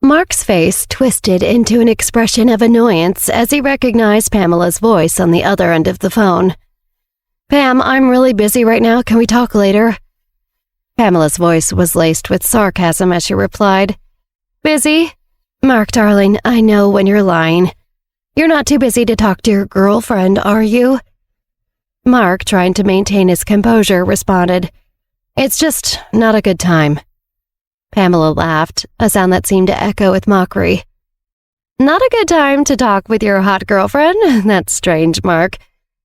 Mark's face twisted into an expression of annoyance as he recognized Pamela's voice on the other end of the phone. "Pam, I'm really busy right now. Can we talk later?" Pamela's voice was laced with sarcasm as she replied, "Busy? Mark, darling, I know when you're lying. You're not too busy to talk to your girlfriend, are you?" Mark, trying to maintain his composure, responded, "It's just not a good time." Pamela laughed, a sound that seemed to echo with mockery. "Not a good time to talk with your hot girlfriend? That's strange, Mark.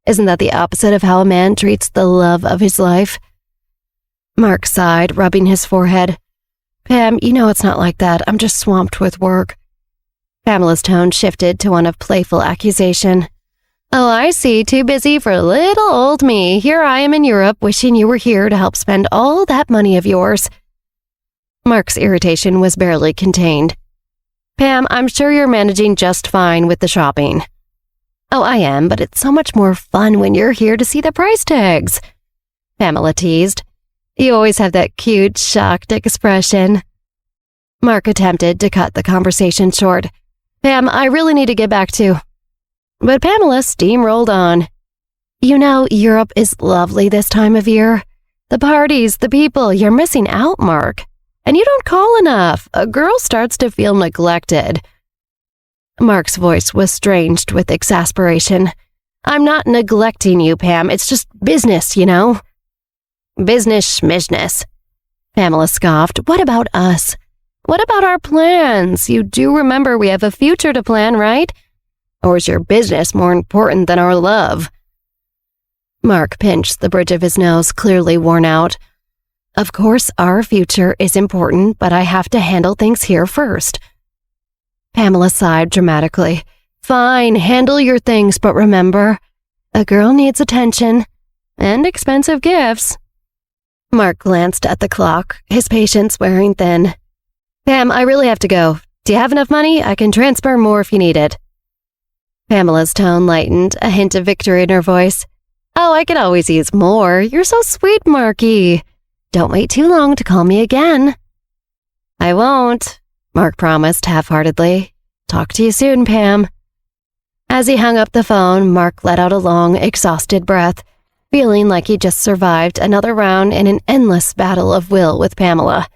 Isn't that the opposite of how a man treats the love of his life?" Mark sighed, rubbing his forehead. "Pam, you know it's not like that. I'm just swamped with work." Pamela's tone shifted to one of playful accusation. "Oh, I see. Too busy for little old me. Here I am in Europe, wishing you were here to help spend all that money of yours." Mark's irritation was barely contained. "Pam, I'm sure you're managing just fine with the shopping." "Oh, I am, but it's so much more fun when you're here to see the price tags," Pamela teased. "You always have that cute, shocked expression." Mark attempted to cut the conversation short. "Pam, I really need to get back to—" But Pamela steamrolled on. "You know, Europe is lovely this time of year. The parties, the people, you're missing out, Mark. And you don't call enough. A girl starts to feel neglected." Mark's voice was stranged with exasperation. "I'm not neglecting you, Pam. It's just business, you know." "Business schmishness," Pamela scoffed. "What about us? What about our plans? You do remember we have a future to plan, right? Or is your business more important than our love?" Mark pinched the bridge of his nose, clearly worn out. "Of course, our future is important, but I have to handle things here first." Pamela sighed dramatically. "Fine, handle your things, but remember, a girl needs attention and expensive gifts." Mark glanced at the clock, his patience wearing thin. "Pam, I really have to go. Do you have enough money? I can transfer more if you need it." Pamela's tone lightened, a hint of victory in her voice. "Oh, I could always use more. You're so sweet, Marky. Don't wait too long to call me again." "I won't," Mark promised half-heartedly. "Talk to you soon, Pam." As he hung up the phone, Mark let out a long, exhausted breath, feeling like he just survived another round in an endless battle of will with Pamela.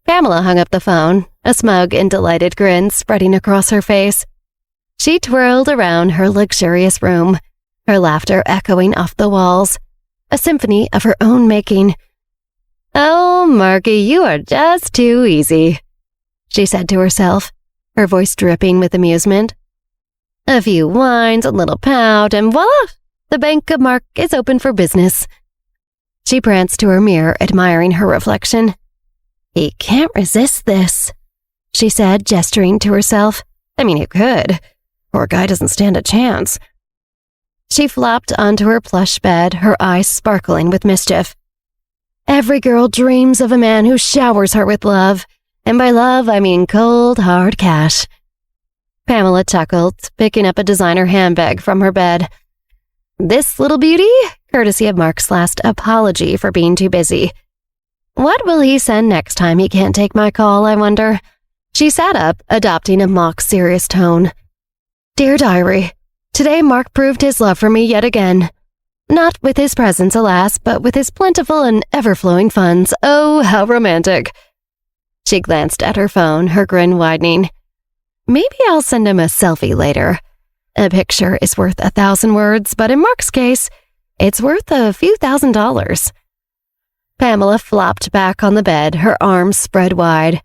Pamela hung up the phone, a smug and delighted grin spreading across her face. She twirled around her luxurious room, her laughter echoing off the walls, a symphony of her own making. "Oh, Marky, you are just too easy," she said to herself, her voice dripping with amusement. "A few wines, a little pout, and voila! The Bank of Mark is open for business." She pranced to her mirror, admiring her reflection. "He can't resist this," she said, gesturing to herself. "I mean, he could. Poor guy doesn't stand a chance." She flopped onto her plush bed, her eyes sparkling with mischief. Every girl dreams of a man who showers her with love, and by love I mean cold, hard cash. Pamela chuckled, picking up a designer handbag from her bed. "This little beauty, courtesy of Mark's last apology for being too busy. What will he send next time he can't take my call, I wonder?" She sat up, adopting a mock-serious tone. "Dear Diary, today Mark proved his love for me yet again. Not with his presence, alas, but with his plentiful and ever-flowing funds. Oh, how romantic." She glanced at her phone, her grin widening. "Maybe I'll send him a selfie later. A picture is worth 1,000 words, but in Mark's case, it's worth a few $1,000s. Pamela flopped back on the bed, her arms spread wide.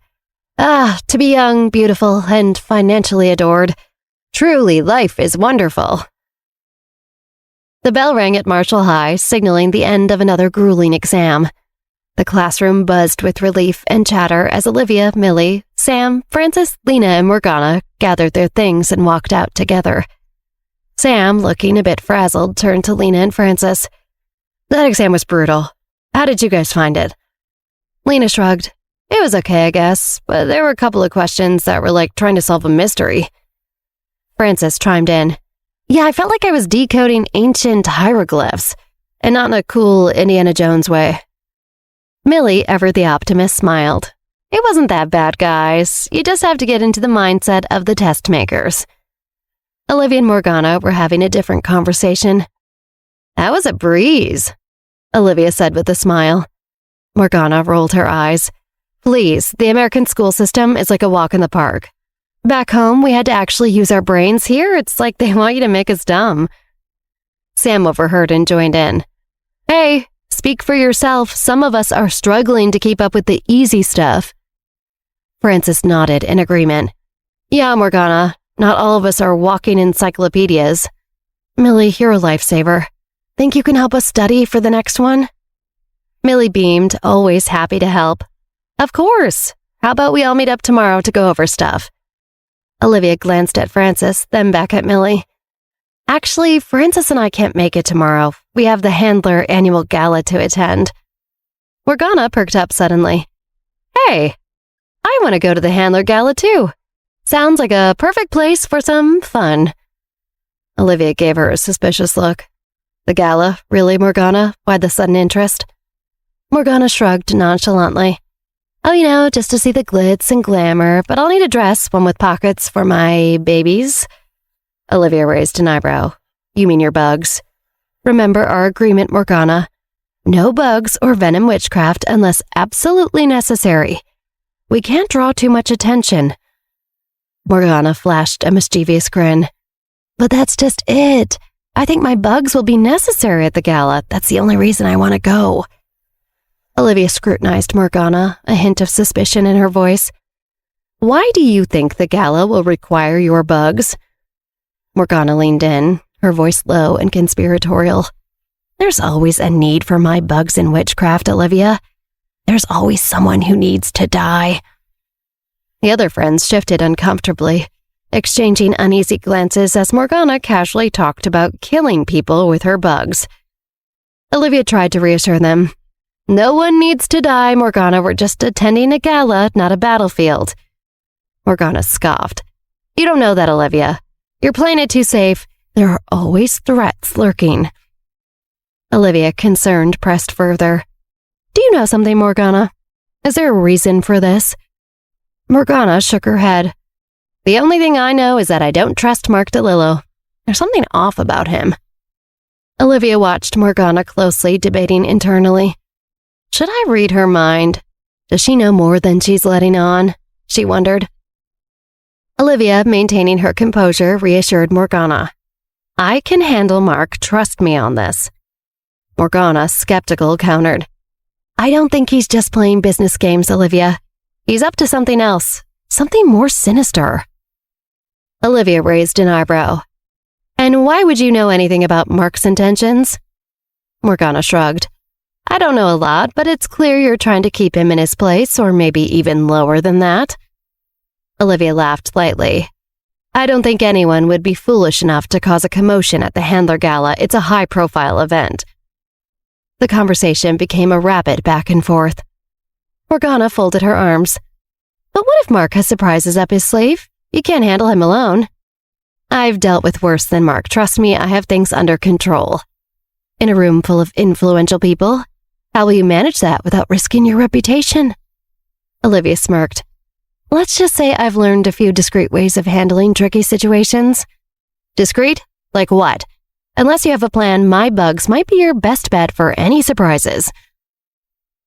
"Ah, to be young, beautiful, and financially adored. Truly, life is wonderful." The bell rang at Marshall High, signaling the end of another grueling exam. The classroom buzzed with relief and chatter as Olivia, Millie, Sam, Frances, Lena, and Morgana gathered their things and walked out together. Sam, looking a bit frazzled, turned to Lena and Frances. "That exam was brutal. How did you guys find it?" Lena shrugged. "It was okay, I guess, but there were a couple of questions that were like trying to solve a mystery." Frances chimed in. "Yeah, I felt like I was decoding ancient hieroglyphs, and not in a cool Indiana Jones way." Millie, ever the optimist, smiled. It wasn't that bad, guys. You just have to get into the mindset of the test makers. Olivia and Morgana were having a different conversation. That was a breeze, Olivia said with a smile. Morgana rolled her eyes. Please, the American school system is like a walk in the park. Back home, we had to actually use our brains. Here, it's like they want you to make us dumb. Sam overheard and joined in. Hey, speak for yourself. Some of us are struggling to keep up with the easy stuff. Francis nodded in agreement. Yeah, Morgana, not all of us are walking encyclopedias. Millie, you're a lifesaver. Think you can help us study for the next one? Millie beamed, always happy to help. Of course. How about we all meet up tomorrow to go over stuff? Olivia glanced at Francis, then back at Millie. Actually, Francis and I can't make it tomorrow. We have the Handler annual gala to attend. Morgana perked up suddenly. Hey, I want to go to the Handler gala too. Sounds like a perfect place for some fun. Olivia gave her a suspicious look. The gala? Really, Morgana? Why the sudden interest? Morgana shrugged nonchalantly. Oh, just to see the glitz and glamour, but I'll need a dress, one with pockets for my babies. Olivia raised an eyebrow. You mean your bugs? Remember our agreement, Morgana. No bugs or venom witchcraft unless absolutely necessary. We can't draw too much attention. Morgana flashed a mischievous grin. But that's just it. I think my bugs will be necessary at the gala. That's the only reason I want to go. Olivia scrutinized Morgana, a hint of suspicion in her voice. Why do you think the gala will require your bugs? Morgana leaned in, her voice low and conspiratorial. There's always a need for my bugs in witchcraft, Olivia. There's always someone who needs to die. The other friends shifted uncomfortably, exchanging uneasy glances as Morgana casually talked about killing people with her bugs. Olivia tried to reassure them. No one needs to die, Morgana. We're just attending a gala, not a battlefield. Morgana scoffed. You don't know that, Olivia. You're playing it too safe. There are always threats lurking. Olivia, concerned, pressed further. Do you know something, Morgana? Is there a reason for this? Morgana shook her head. The only thing I know is that I don't trust Mark DeLillo. There's something off about him. Olivia watched Morgana closely, debating internally. Should I read her mind? Does she know more than she's letting on? She wondered. Olivia, maintaining her composure, reassured Morgana. I can handle Mark, trust me on this. Morgana, skeptical, countered. I don't think he's just playing business games, Olivia. He's up to something else, something more sinister. Olivia raised an eyebrow. And why would you know anything about Mark's intentions? Morgana shrugged. I don't know a lot, but it's clear you're trying to keep him in his place, or maybe even lower than that. Olivia laughed lightly. I don't think anyone would be foolish enough to cause a commotion at the Handler Gala. It's a high-profile event. The conversation became a rapid back and forth. Morgana folded her arms. But what if Mark has surprises up his sleeve? You can't handle him alone. I've dealt with worse than Mark. Trust me, I have things under control. In a room full of influential people, how will you manage that without risking your reputation? Olivia smirked. Let's just say I've learned a few discreet ways of handling tricky situations. Discreet? Like what? Unless you have a plan, my bugs might be your best bet for any surprises.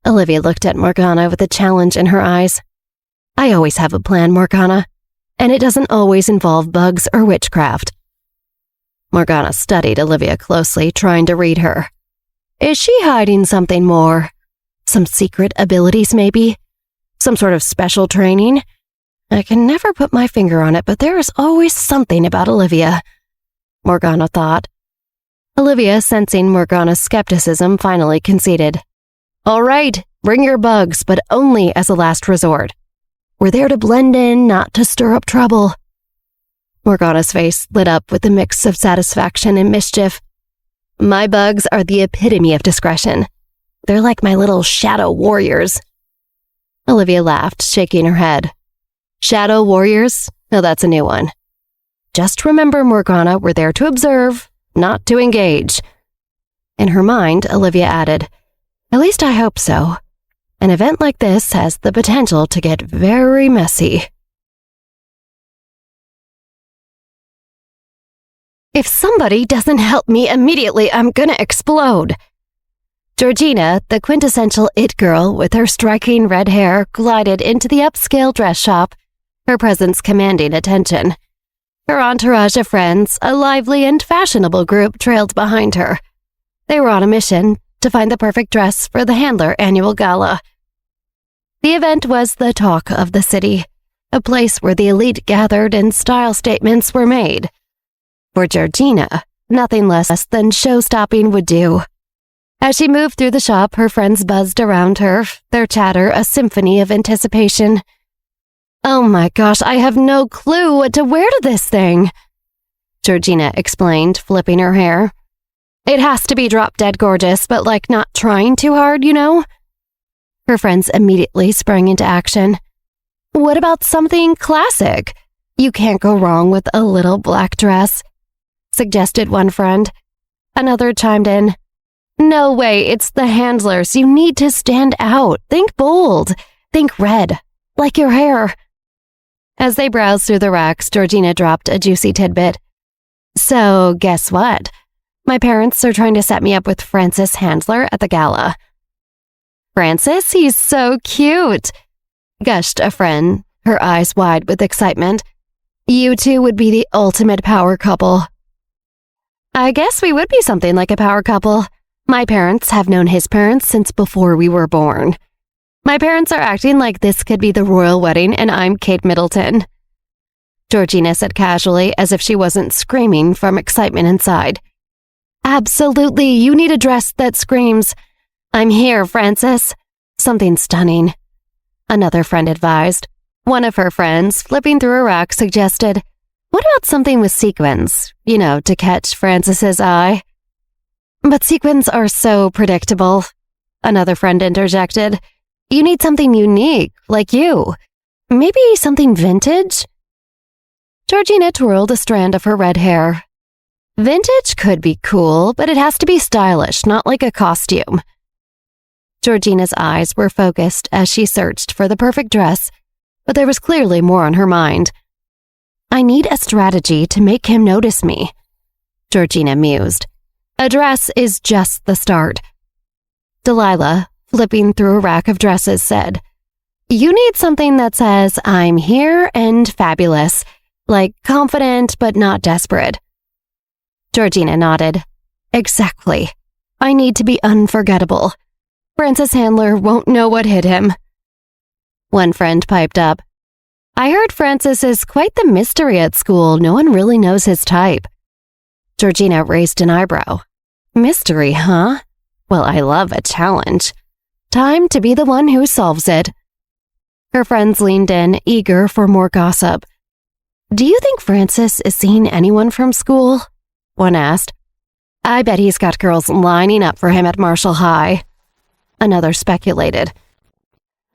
Olivia looked at Morgana with a challenge in her eyes. I always have a plan, Morgana, and it doesn't always involve bugs or witchcraft. Morgana studied Olivia closely, trying to read her. Is she hiding something more? Some secret abilities, maybe? Some sort of special training? I can never put my finger on it, but there is always something about Olivia, Morgana thought. Olivia, sensing Morgana's skepticism, finally conceded. All right, bring your bugs, but only as a last resort. We're there to blend in, not to stir up trouble. Morgana's face lit up with a mix of satisfaction and mischief. My bugs are the epitome of discretion. They're like my little shadow warriors. Olivia laughed, shaking her head. Shadow warriors? No, that's a new one. Just remember, Morgana, we're there to observe, not to engage. In her mind, Olivia added, At least I hope so. An event like this has the potential to get very messy. If somebody doesn't help me immediately, I'm gonna explode. Georgina, the quintessential it girl with her striking red hair, glided into the upscale dress shop, her presence commanding attention. Her entourage of friends, a lively and fashionable group, trailed behind her. They were on a mission to find the perfect dress for the Handler annual gala. The event was the talk of the city, a place where the elite gathered and style statements were made. For Georgina, nothing less than show-stopping would do. As she moved through the shop, her friends buzzed around her, their chatter a symphony of anticipation. "Oh my gosh, I have no clue what to wear to this thing," Georgina explained, flipping her hair. "It has to be drop-dead gorgeous, but like not trying too hard, you know?" Her friends immediately sprang into action. "What about something classic? You can't go wrong with a little black dress," suggested one friend. Another chimed in. "No way, it's the Handlers. You need to stand out. Think bold. Think red. Like your hair." As they browsed through the racks, Georgina dropped a juicy tidbit. "So, guess what? My parents are trying to set me up with Francis Handler at the gala." "Francis? He's so cute," gushed a friend, her eyes wide with excitement. "You two would be the ultimate power couple." "I guess we would be something like a power couple. My parents have known his parents since before we were born. My parents are acting like this could be the royal wedding and I'm Kate Middleton," Georgina said casually, as if she wasn't screaming from excitement inside. "Absolutely, you need a dress that screams, 'I'm here, Francis.' Something stunning," another friend advised. One of her friends, flipping through a rack, suggested, "What about something with sequins, to catch Francis's eye?" "But sequins are so predictable," another friend interjected. "You need something unique, like you. Maybe something vintage?" Georgina twirled a strand of her red hair. "Vintage could be cool, but it has to be stylish, not like a costume." Georgina's eyes were focused as she searched for the perfect dress, but there was clearly more on her mind. "I need a strategy to make him notice me," Georgina mused. "A dress is just the start." Delilah, flipping through a rack of dresses, said, "You need something that says, 'I'm here and fabulous,' like confident but not desperate." Georgina nodded. "Exactly. I need to be unforgettable. Francis Handler won't know what hit him." One friend piped up, "I heard Francis is quite the mystery at school. No one really knows his type." Georgina raised an eyebrow. "Mystery, huh? Well, I love a challenge. Time to be the one who solves it." Her friends leaned in, eager for more gossip. "Do you think Francis is seeing anyone from school?" one asked. "I bet he's got girls lining up for him at Marshall High," another speculated.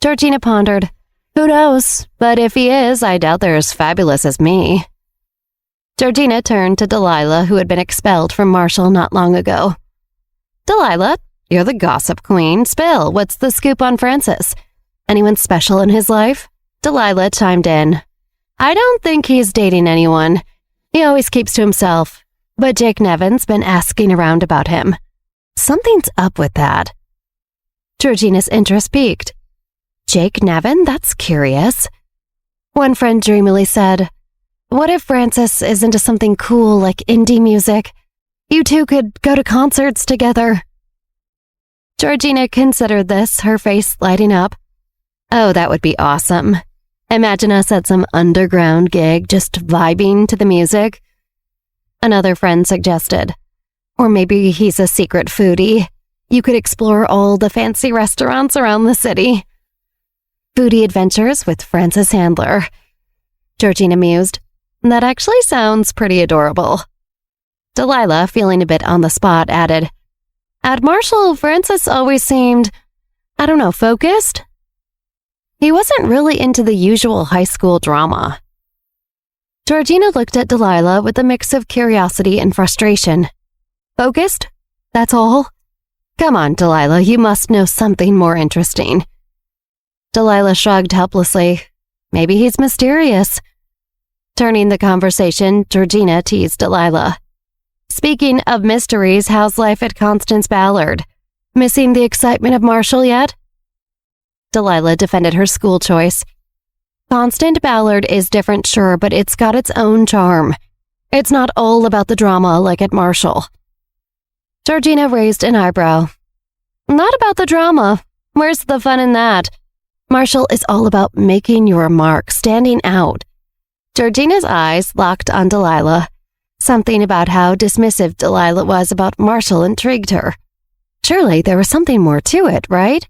Georgina pondered. "Who knows? But if he is, I doubt they're as fabulous as me." Georgina turned to Delilah, who had been expelled from Marshall not long ago. "Delilah, you're the gossip queen. Spill, what's the scoop on Francis? Anyone special in his life?" Delilah chimed in. "I don't think he's dating anyone. He always keeps to himself. But Jake Nevin's been asking around about him. Something's up with that." Georgina's interest piqued. "Jake Nevin? That's curious." One friend dreamily said, "What if Francis is into something cool like indie music? You two could go to concerts together." Georgina considered this, her face lighting up. "Oh, that would be awesome. Imagine us at some underground gig just vibing to the music." Another friend suggested, "Or maybe he's a secret foodie. You could explore all the fancy restaurants around the city." "Foodie adventures with Francis Handler," Georgina mused. "That actually sounds pretty adorable." Delilah, feeling a bit on the spot, added, "At Marshall, Francis always seemed, focused. He wasn't really into the usual high school drama." Georgina looked at Delilah with a mix of curiosity and frustration. "Focused? That's all? Come on, Delilah, you must know something more interesting." Delilah shrugged helplessly. Maybe he's mysterious. Turning the conversation, Georgina teased Delilah. Speaking of mysteries, how's life at Constance Ballard? Missing the excitement of Marshall yet? Delilah defended her school choice. Constance Ballard is different, sure, but it's got its own charm. It's not all about the drama like at Marshall. Georgina raised an eyebrow. Not about the drama. Where's the fun in that? Marshall is all about making your mark, standing out. Georgina's eyes locked on Delilah. Something about how dismissive Delilah was about Marshall intrigued her. Surely there was something more to it, right?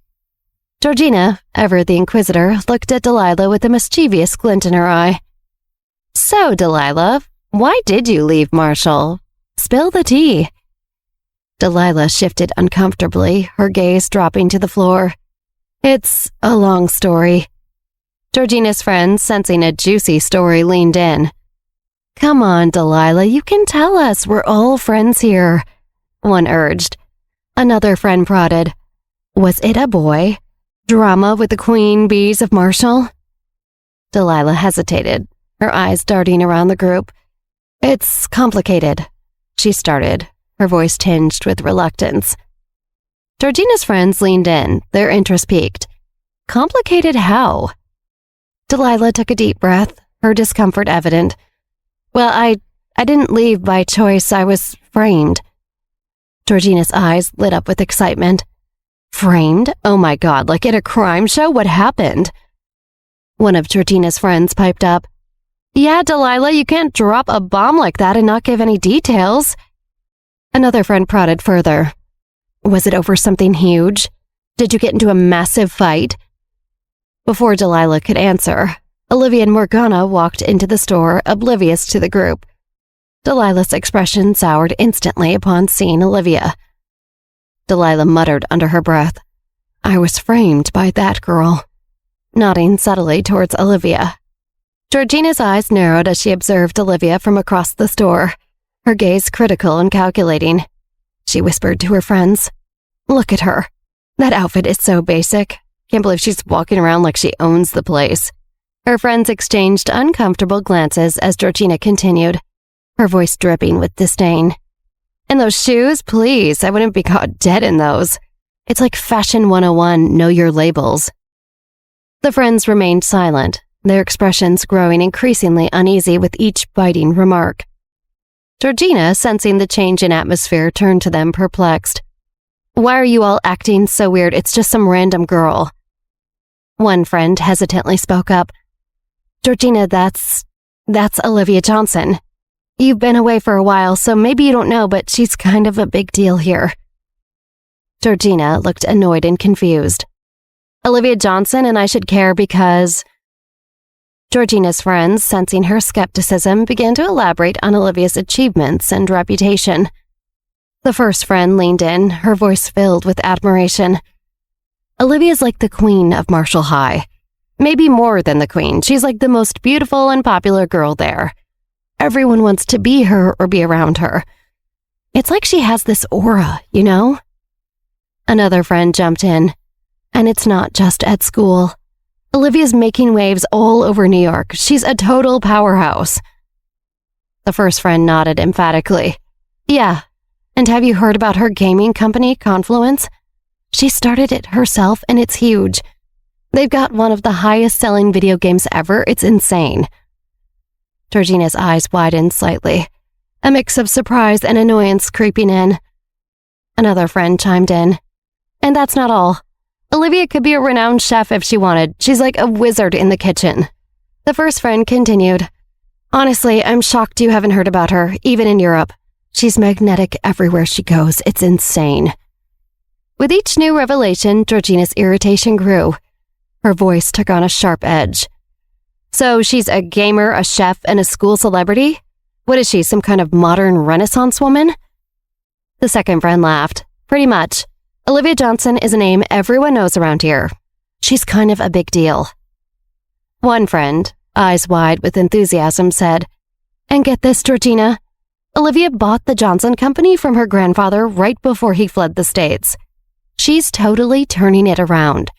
Georgina, ever the inquisitor, looked at Delilah with a mischievous glint in her eye. So, Delilah, why did you leave Marshall? Spill the tea. Delilah shifted uncomfortably, her gaze dropping to the floor. It's a long story. Georgina's friend, sensing a juicy story, leaned in. Come on, Delilah, you can tell us. We're all friends here, one urged. Another friend prodded. Was it a boy? Drama with the queen bees of Marshall? Delilah hesitated, her eyes darting around the group. It's complicated, she started, her voice tinged with reluctance. Georgina's friends leaned in, their interest piqued. Complicated how? Delilah took a deep breath, her discomfort evident. Well, I didn't leave by choice. I was framed. Georgina's eyes lit up with excitement. Framed? Oh my God, like at a crime show? What happened? One of Georgina's friends piped up. Yeah, Delilah, you can't drop a bomb like that and not give any details. Another friend prodded further. Was it over something huge? Did you get into a massive fight? Before Delilah could answer, Olivia and Morgana walked into the store, oblivious to the group. Delilah's expression soured instantly upon seeing Olivia. Delilah muttered under her breath, I was framed by that girl, nodding subtly towards Olivia. Georgina's eyes narrowed as she observed Olivia from across the store, her gaze critical and calculating. She whispered to her friends, Look at her. That outfit is so basic. Can't believe she's walking around like she owns the place. Her friends exchanged uncomfortable glances as Georgina continued, her voice dripping with disdain. And those shoes, please, I wouldn't be caught dead in those. It's like Fashion 101, know your labels. The friends remained silent, their expressions growing increasingly uneasy with each biting remark. Georgina, sensing the change in atmosphere, turned to them perplexed. Why are you all acting so weird? It's just some random girl. One friend hesitantly spoke up. Georgina, that's Olivia Johnson. You've been away for a while, so maybe you don't know, but she's kind of a big deal here. Georgina looked annoyed and confused. Olivia Johnson, and I should care because... Georgina's friends, sensing her skepticism, began to elaborate on Olivia's achievements and reputation. The first friend leaned in, her voice filled with admiration. Olivia's like the queen of Marshall High. Maybe more than the queen. She's like the most beautiful and popular girl there. Everyone wants to be her or be around her. It's like she has this aura, you know? Another friend jumped in. And it's not just at school. Olivia's making waves all over New York. She's a total powerhouse. The first friend nodded emphatically. Yeah, and have you heard about her gaming company, Confluence? She started it herself and it's huge. They've got one of the highest selling video games ever. It's insane. Georgina's eyes widened slightly, a mix of surprise and annoyance creeping in. Another friend chimed in. And that's not all. Olivia could be a renowned chef if she wanted. She's like a wizard in the kitchen. The first friend continued. Honestly, I'm shocked you haven't heard about her, even in Europe. She's magnetic everywhere she goes. It's insane. With each new revelation, Georgina's irritation grew. Her voice took on a sharp edge. So she's a gamer, a chef, and a school celebrity? What is she, some kind of modern Renaissance woman? The second friend laughed. Pretty much. Olivia Johnson is a name everyone knows around here. She's kind of a big deal. One friend, eyes wide with enthusiasm, said, And get this, Georgina. Olivia bought the Johnson Company from her grandfather right before he fled the States. She's totally turning it around.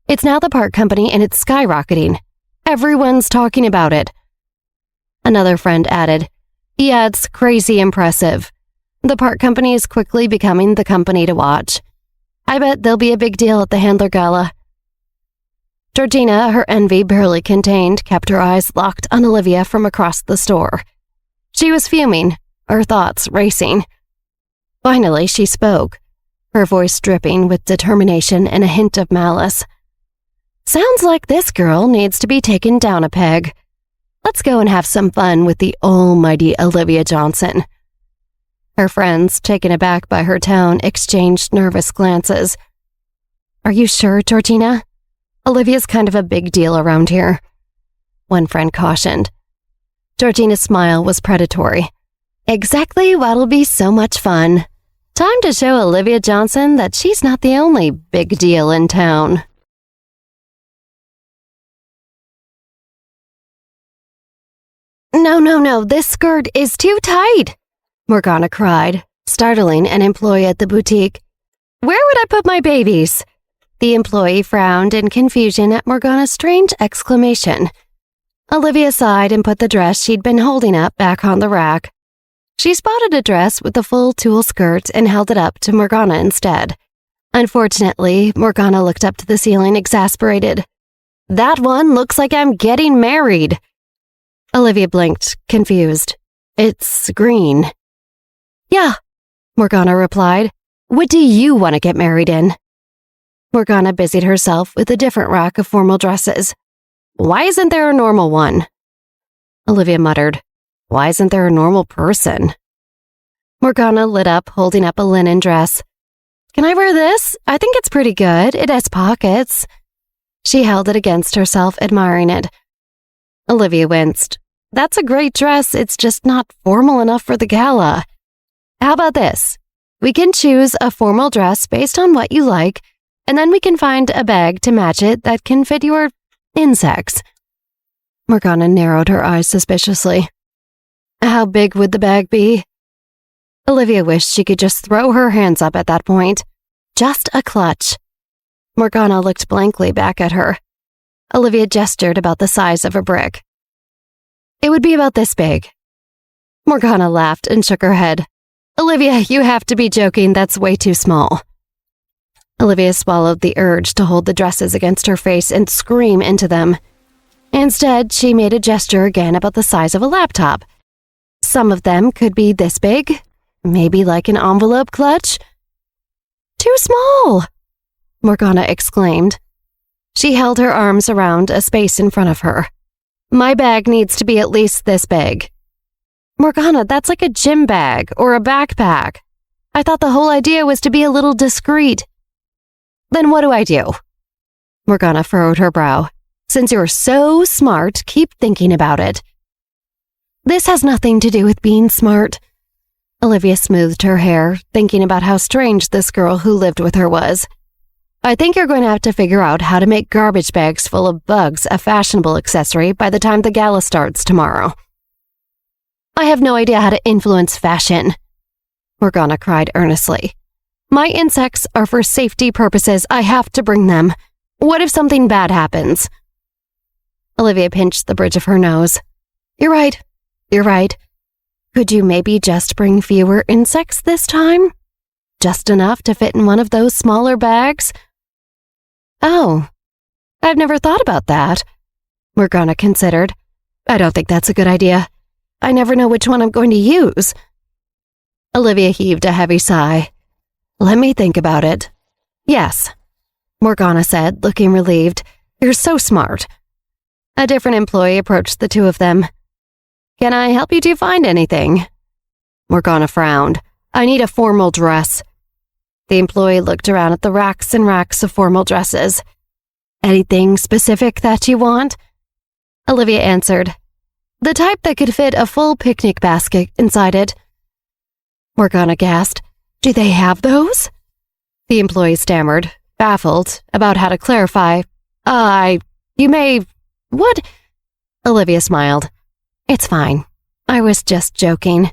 It's now the park company and it's skyrocketing. Everyone's talking about it. Another friend added, "Yeah, it's crazy impressive. The park company is quickly becoming the company to watch. I bet there'll be a big deal at the Handler Gala." Georgina, her envy barely contained, kept her eyes locked on Olivia from across the store. She was fuming, her thoughts racing. Finally, she spoke, her voice dripping with determination and a hint of malice. "Sounds like this girl needs to be taken down a peg. Let's go and have some fun with the almighty Olivia Johnson." Her friends, taken aback by her tone, exchanged nervous glances. "Are you sure, Georgina? Olivia's kind of a big deal around here," one friend cautioned. Georgina's smile was predatory. "Exactly what'll be so much fun. Time to show Olivia Johnson that she's not the only big deal in town." No, this skirt is too tight," Morgana cried, startling an employee at the boutique. "Where would I put my babies?" The employee frowned in confusion at Morgana's strange exclamation. Olivia sighed and put the dress she'd been holding up back on the rack. She spotted a dress with a full tulle skirt and held it up to Morgana instead. Unfortunately, Morgana looked up to the ceiling, exasperated. "That one looks like I'm getting married." Olivia blinked, confused. "It's green." "Yeah," Morgana replied. "What do you want to get married in?" Morgana busied herself with a different rack of formal dresses. "Why isn't there a normal one?" Olivia muttered. "Why isn't there a normal person?" Morgana lit up, holding up a linen dress. "Can I wear this? I think it's pretty good. It has pockets." She held it against herself, admiring it. Olivia winced. "That's a great dress, it's just not formal enough for the gala. How about this? We can choose a formal dress based on what you like, and then we can find a bag to match it that can fit your insects." Morgana narrowed her eyes suspiciously. "How big would the bag be?" Olivia wished she could just throw her hands up at that point. Just a clutch. Morgana looked blankly back at her. Olivia gestured about the size of a brick. "It would be about this big." Morgana laughed and shook her head. "Olivia, you have to be joking. That's way too small." Olivia swallowed the urge to hold the dresses against her face and scream into them. Instead, she made a gesture again about the size of a laptop. Some of them could be this big, maybe like an envelope clutch. "Too small!" Morgana exclaimed. She held her arms around a space in front of her. "My bag needs to be at least this big." "Morgana, that's like a gym bag or a backpack. I thought the whole idea was to be a little discreet." "Then what do I do?" Morgana furrowed her brow. "Since you're so smart, keep thinking about it." "This has nothing to do with being smart." Olivia smoothed her hair, thinking about how strange this girl who lived with her was. "I think you're going to have to figure out how to make garbage bags full of bugs a fashionable accessory by the time the gala starts tomorrow." "I have no idea how to influence fashion," Morgana cried earnestly. "My insects are for safety purposes. I have to bring them. What if something bad happens?" Olivia pinched the bridge of her nose. You're right. Could you maybe just bring fewer insects this time? Just enough to fit in one of those smaller bags?" "Oh, I've never thought about that," Morgana considered. "I don't think that's a good idea. I never know which one I'm going to use." Olivia heaved a heavy sigh. "Let me think about it." "Yes," Morgana said, looking relieved. "You're so smart." A different employee approached the two of them. "Can I help you to find anything?" Morgana frowned. "I need a formal dress." The employee looked around at the racks and racks of formal dresses. "Anything specific that you want?" Olivia answered. "The type that could fit a full picnic basket inside it." Morgana gasped. "Do they have those?" The employee stammered, baffled about how to clarify. You may... What?" Olivia smiled. "It's fine. I was just joking.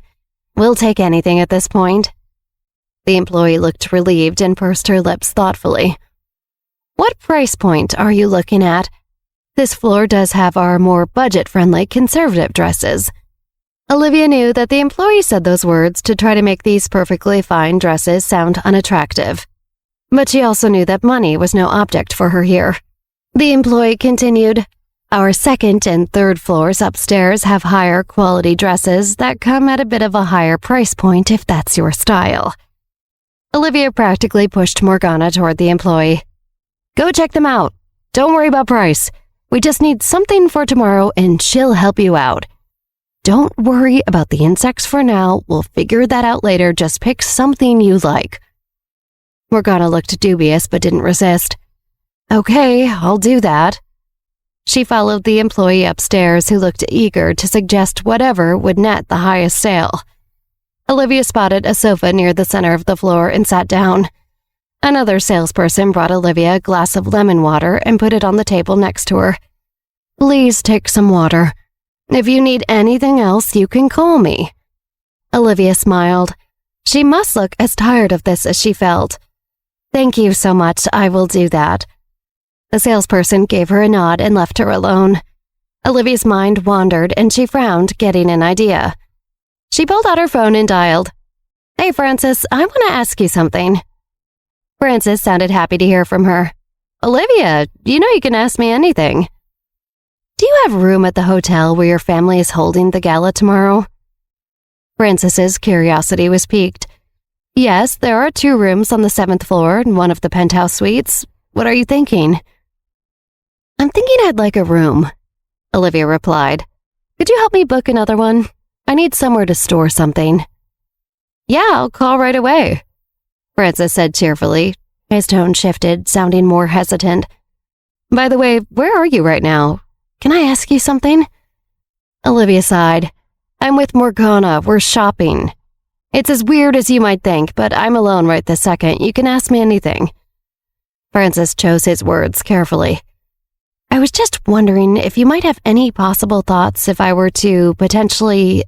We'll take anything at this point." The employee looked relieved and pursed her lips thoughtfully. What price point are you looking at? This floor does have our more budget-friendly conservative dresses. Olivia knew that the employee said those words to try to make these perfectly fine dresses sound unattractive. But she also knew that money was no object for her here. The employee continued, "Our second and third floors upstairs have higher quality dresses that come at a bit of a higher price point if that's your style." Olivia practically pushed Morgana toward the employee. "Go check them out. Don't worry about price. We just need something for tomorrow and she'll help you out. Don't worry about the insects for now. We'll figure that out later. Just pick something you like." Morgana looked dubious but didn't resist. "Okay, I'll do that." She followed the employee upstairs who looked eager to suggest whatever would net the highest sale. Olivia spotted a sofa near the center of the floor and sat down. Another salesperson brought Olivia a glass of lemon water and put it on the table next to her. "Please take some water. If you need anything else, you can call me." Olivia smiled. She must look as tired of this as she felt. "Thank you so much, I will do that." The salesperson gave her a nod and left her alone. Olivia's mind wandered and she frowned, getting an idea. She pulled out her phone and dialed. "Hey, Frances, I want to ask you something." Frances sounded happy to hear from her. "Olivia, you know you can ask me anything." "Do you have room at the hotel where your family is holding the gala tomorrow?" Frances's curiosity was piqued. "Yes, there are 2 rooms on the 7th floor in one of the penthouse suites. What are you thinking?" "I'm thinking I'd like a room," Olivia replied. "Could you help me book another one? I need somewhere to store something." "Yeah, I'll call right away," Frances said cheerfully. His tone shifted, sounding more hesitant. "By the way, where are you right now? Can I ask you something?" Olivia sighed. "I'm with Morgana. We're shopping. It's as weird as you might think, but I'm alone right this second. You can ask me anything." Frances chose his words carefully. "I was just wondering if you might have any possible thoughts if I were to potentially,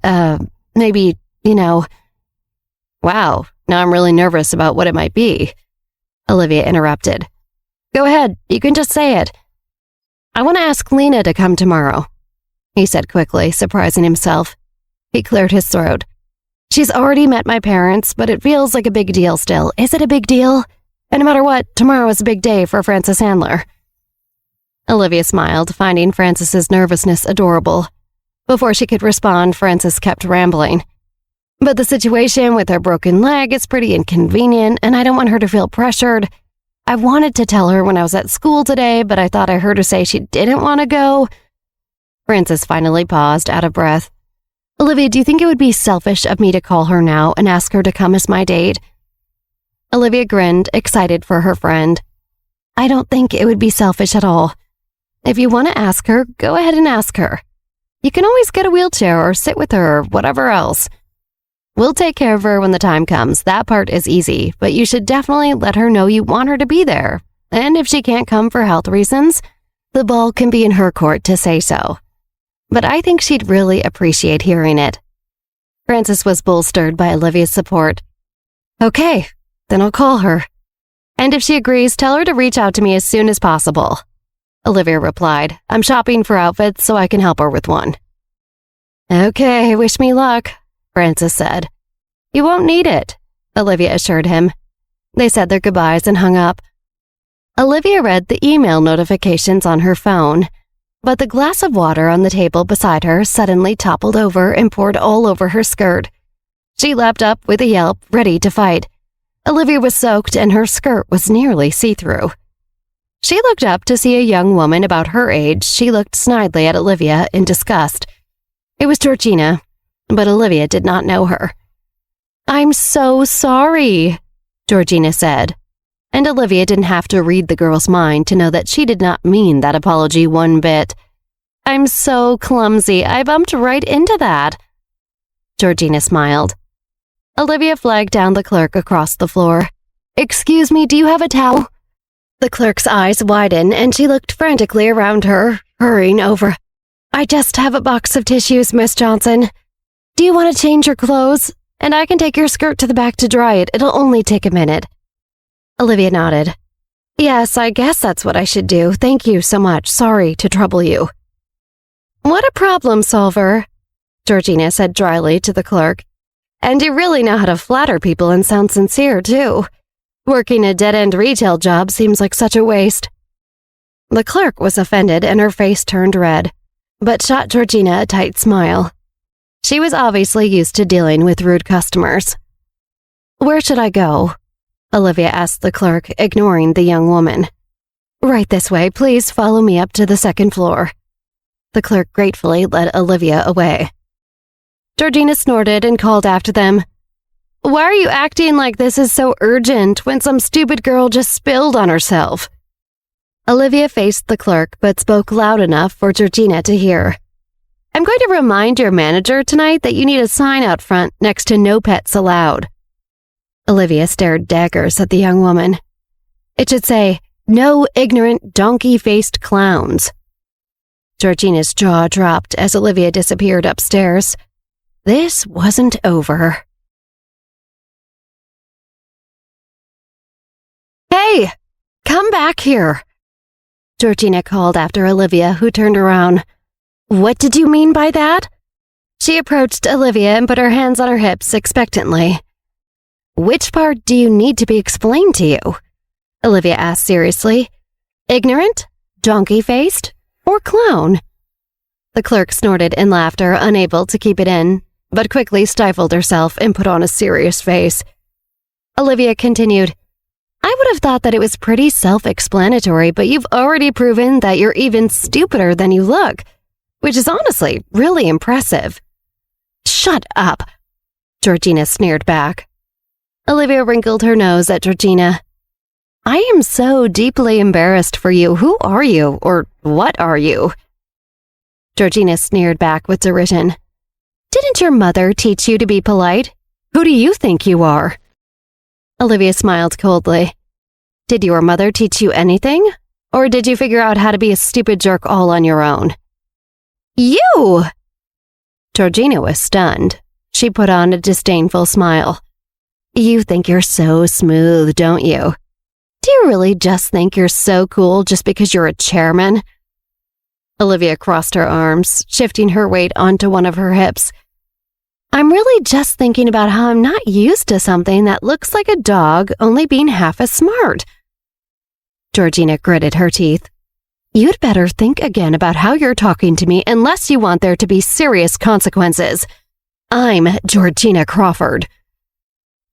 maybe, "Wow, now I'm really nervous about what it might be," Olivia interrupted. "Go ahead, you can just say it." "I want to ask Lena to come tomorrow," he said quickly, surprising himself. He cleared his throat. "She's already met my parents, but it feels like a big deal still. Is it a big deal? And no matter what, tomorrow is a big day for Frances Handler." Olivia smiled, finding Frances's nervousness adorable. Before she could respond, Frances kept rambling. "But the situation with her broken leg is pretty inconvenient, and I don't want her to feel pressured. I wanted to tell her when I was at school today, but I thought I heard her say she didn't want to go." Frances finally paused, out of breath. "Olivia, do you think it would be selfish of me to call her now and ask her to come as my date?" Olivia grinned, excited for her friend. "I don't think it would be selfish at all. If you want to ask her, go ahead and ask her. You can always get a wheelchair or sit with her or whatever else. We'll take care of her when the time comes. That part is easy, but you should definitely let her know you want her to be there. And if she can't come for health reasons, the ball can be in her court to say so. But I think she'd really appreciate hearing it." Frances was bolstered by Olivia's support. "Okay, then I'll call her. And if she agrees, tell her to reach out to me as soon as possible," Olivia replied. "I'm shopping for outfits so I can help her with one." "Okay, wish me luck," Frances said. "You won't need it," Olivia assured him. They said their goodbyes and hung up. Olivia read the email notifications on her phone, but the glass of water on the table beside her suddenly toppled over and poured all over her skirt. She leapt up with a yelp, ready to fight. Olivia was soaked and her skirt was nearly see-through. She looked up to see a young woman about her age. She looked snidely at Olivia in disgust. It was Georgina, but Olivia did not know her. "I'm so sorry," Georgina said. And Olivia didn't have to read the girl's mind to know that she did not mean that apology one bit. "I'm so clumsy. I bumped right into that." Georgina smiled. Olivia flagged down the clerk across the floor. "Excuse me, do you have a towel?" The clerk's eyes widened and she looked frantically around her, hurrying over. "I just have a box of tissues, Miss Johnson. Do you want to change your clothes? And I can take your skirt to the back to dry it. It'll only take a minute." Olivia nodded. Yes, I guess that's what I should do. Thank you so much. Sorry to trouble you. What a problem solver, Georgina said dryly to the clerk. And you really know how to flatter people and sound sincere, too. Working a dead-end retail job seems like such a waste. The clerk was offended and her face turned red, but shot Georgina a tight smile. She was obviously used to dealing with rude customers. Where should I go? Olivia asked the clerk, ignoring the young woman. Right this way, please follow me up to the second floor. The clerk gratefully led Olivia away. Georgina snorted and called after them. Why are you acting like this is so urgent when some stupid girl just spilled on herself? Olivia faced the clerk but spoke loud enough for Georgina to hear. I'm going to remind your manager tonight that you need a sign out front next to no pets allowed. Olivia stared daggers at the young woman. It should say, no ignorant donkey-faced clowns. Georgina's jaw dropped as Olivia disappeared upstairs. This wasn't over. Hey, come back here, Georgina called after Olivia, who turned around. What did you mean by that? She approached Olivia and put her hands on her hips expectantly. Which part do you need to be explained to you? Olivia asked seriously. Ignorant? Donkey-faced? Or clown? The clerk snorted in laughter, unable to keep it in, but quickly stifled herself and put on a serious face. Olivia continued, I would have thought that it was pretty self-explanatory, but you've already proven that you're even stupider than you look, which is honestly really impressive. Shut up, Georgina sneered back. Olivia wrinkled her nose at Georgina. I am so deeply embarrassed for you. Who are you, or what are you? Georgina sneered back with derision. Didn't your mother teach you to be polite? Who do you think you are? Olivia smiled coldly. Did your mother teach you anything? Or did you figure out how to be a stupid jerk all on your own? You! Georgina was stunned. She put on a disdainful smile. You think you're so smooth, don't you? Do you really just think you're so cool just because you're a chairman? Olivia crossed her arms, shifting her weight onto one of her hips. I'm really just thinking about how I'm not used to something that looks like a dog only being half as smart. Georgina gritted her teeth. You'd better think again about how you're talking to me unless you want there to be serious consequences. I'm Georgina Crawford.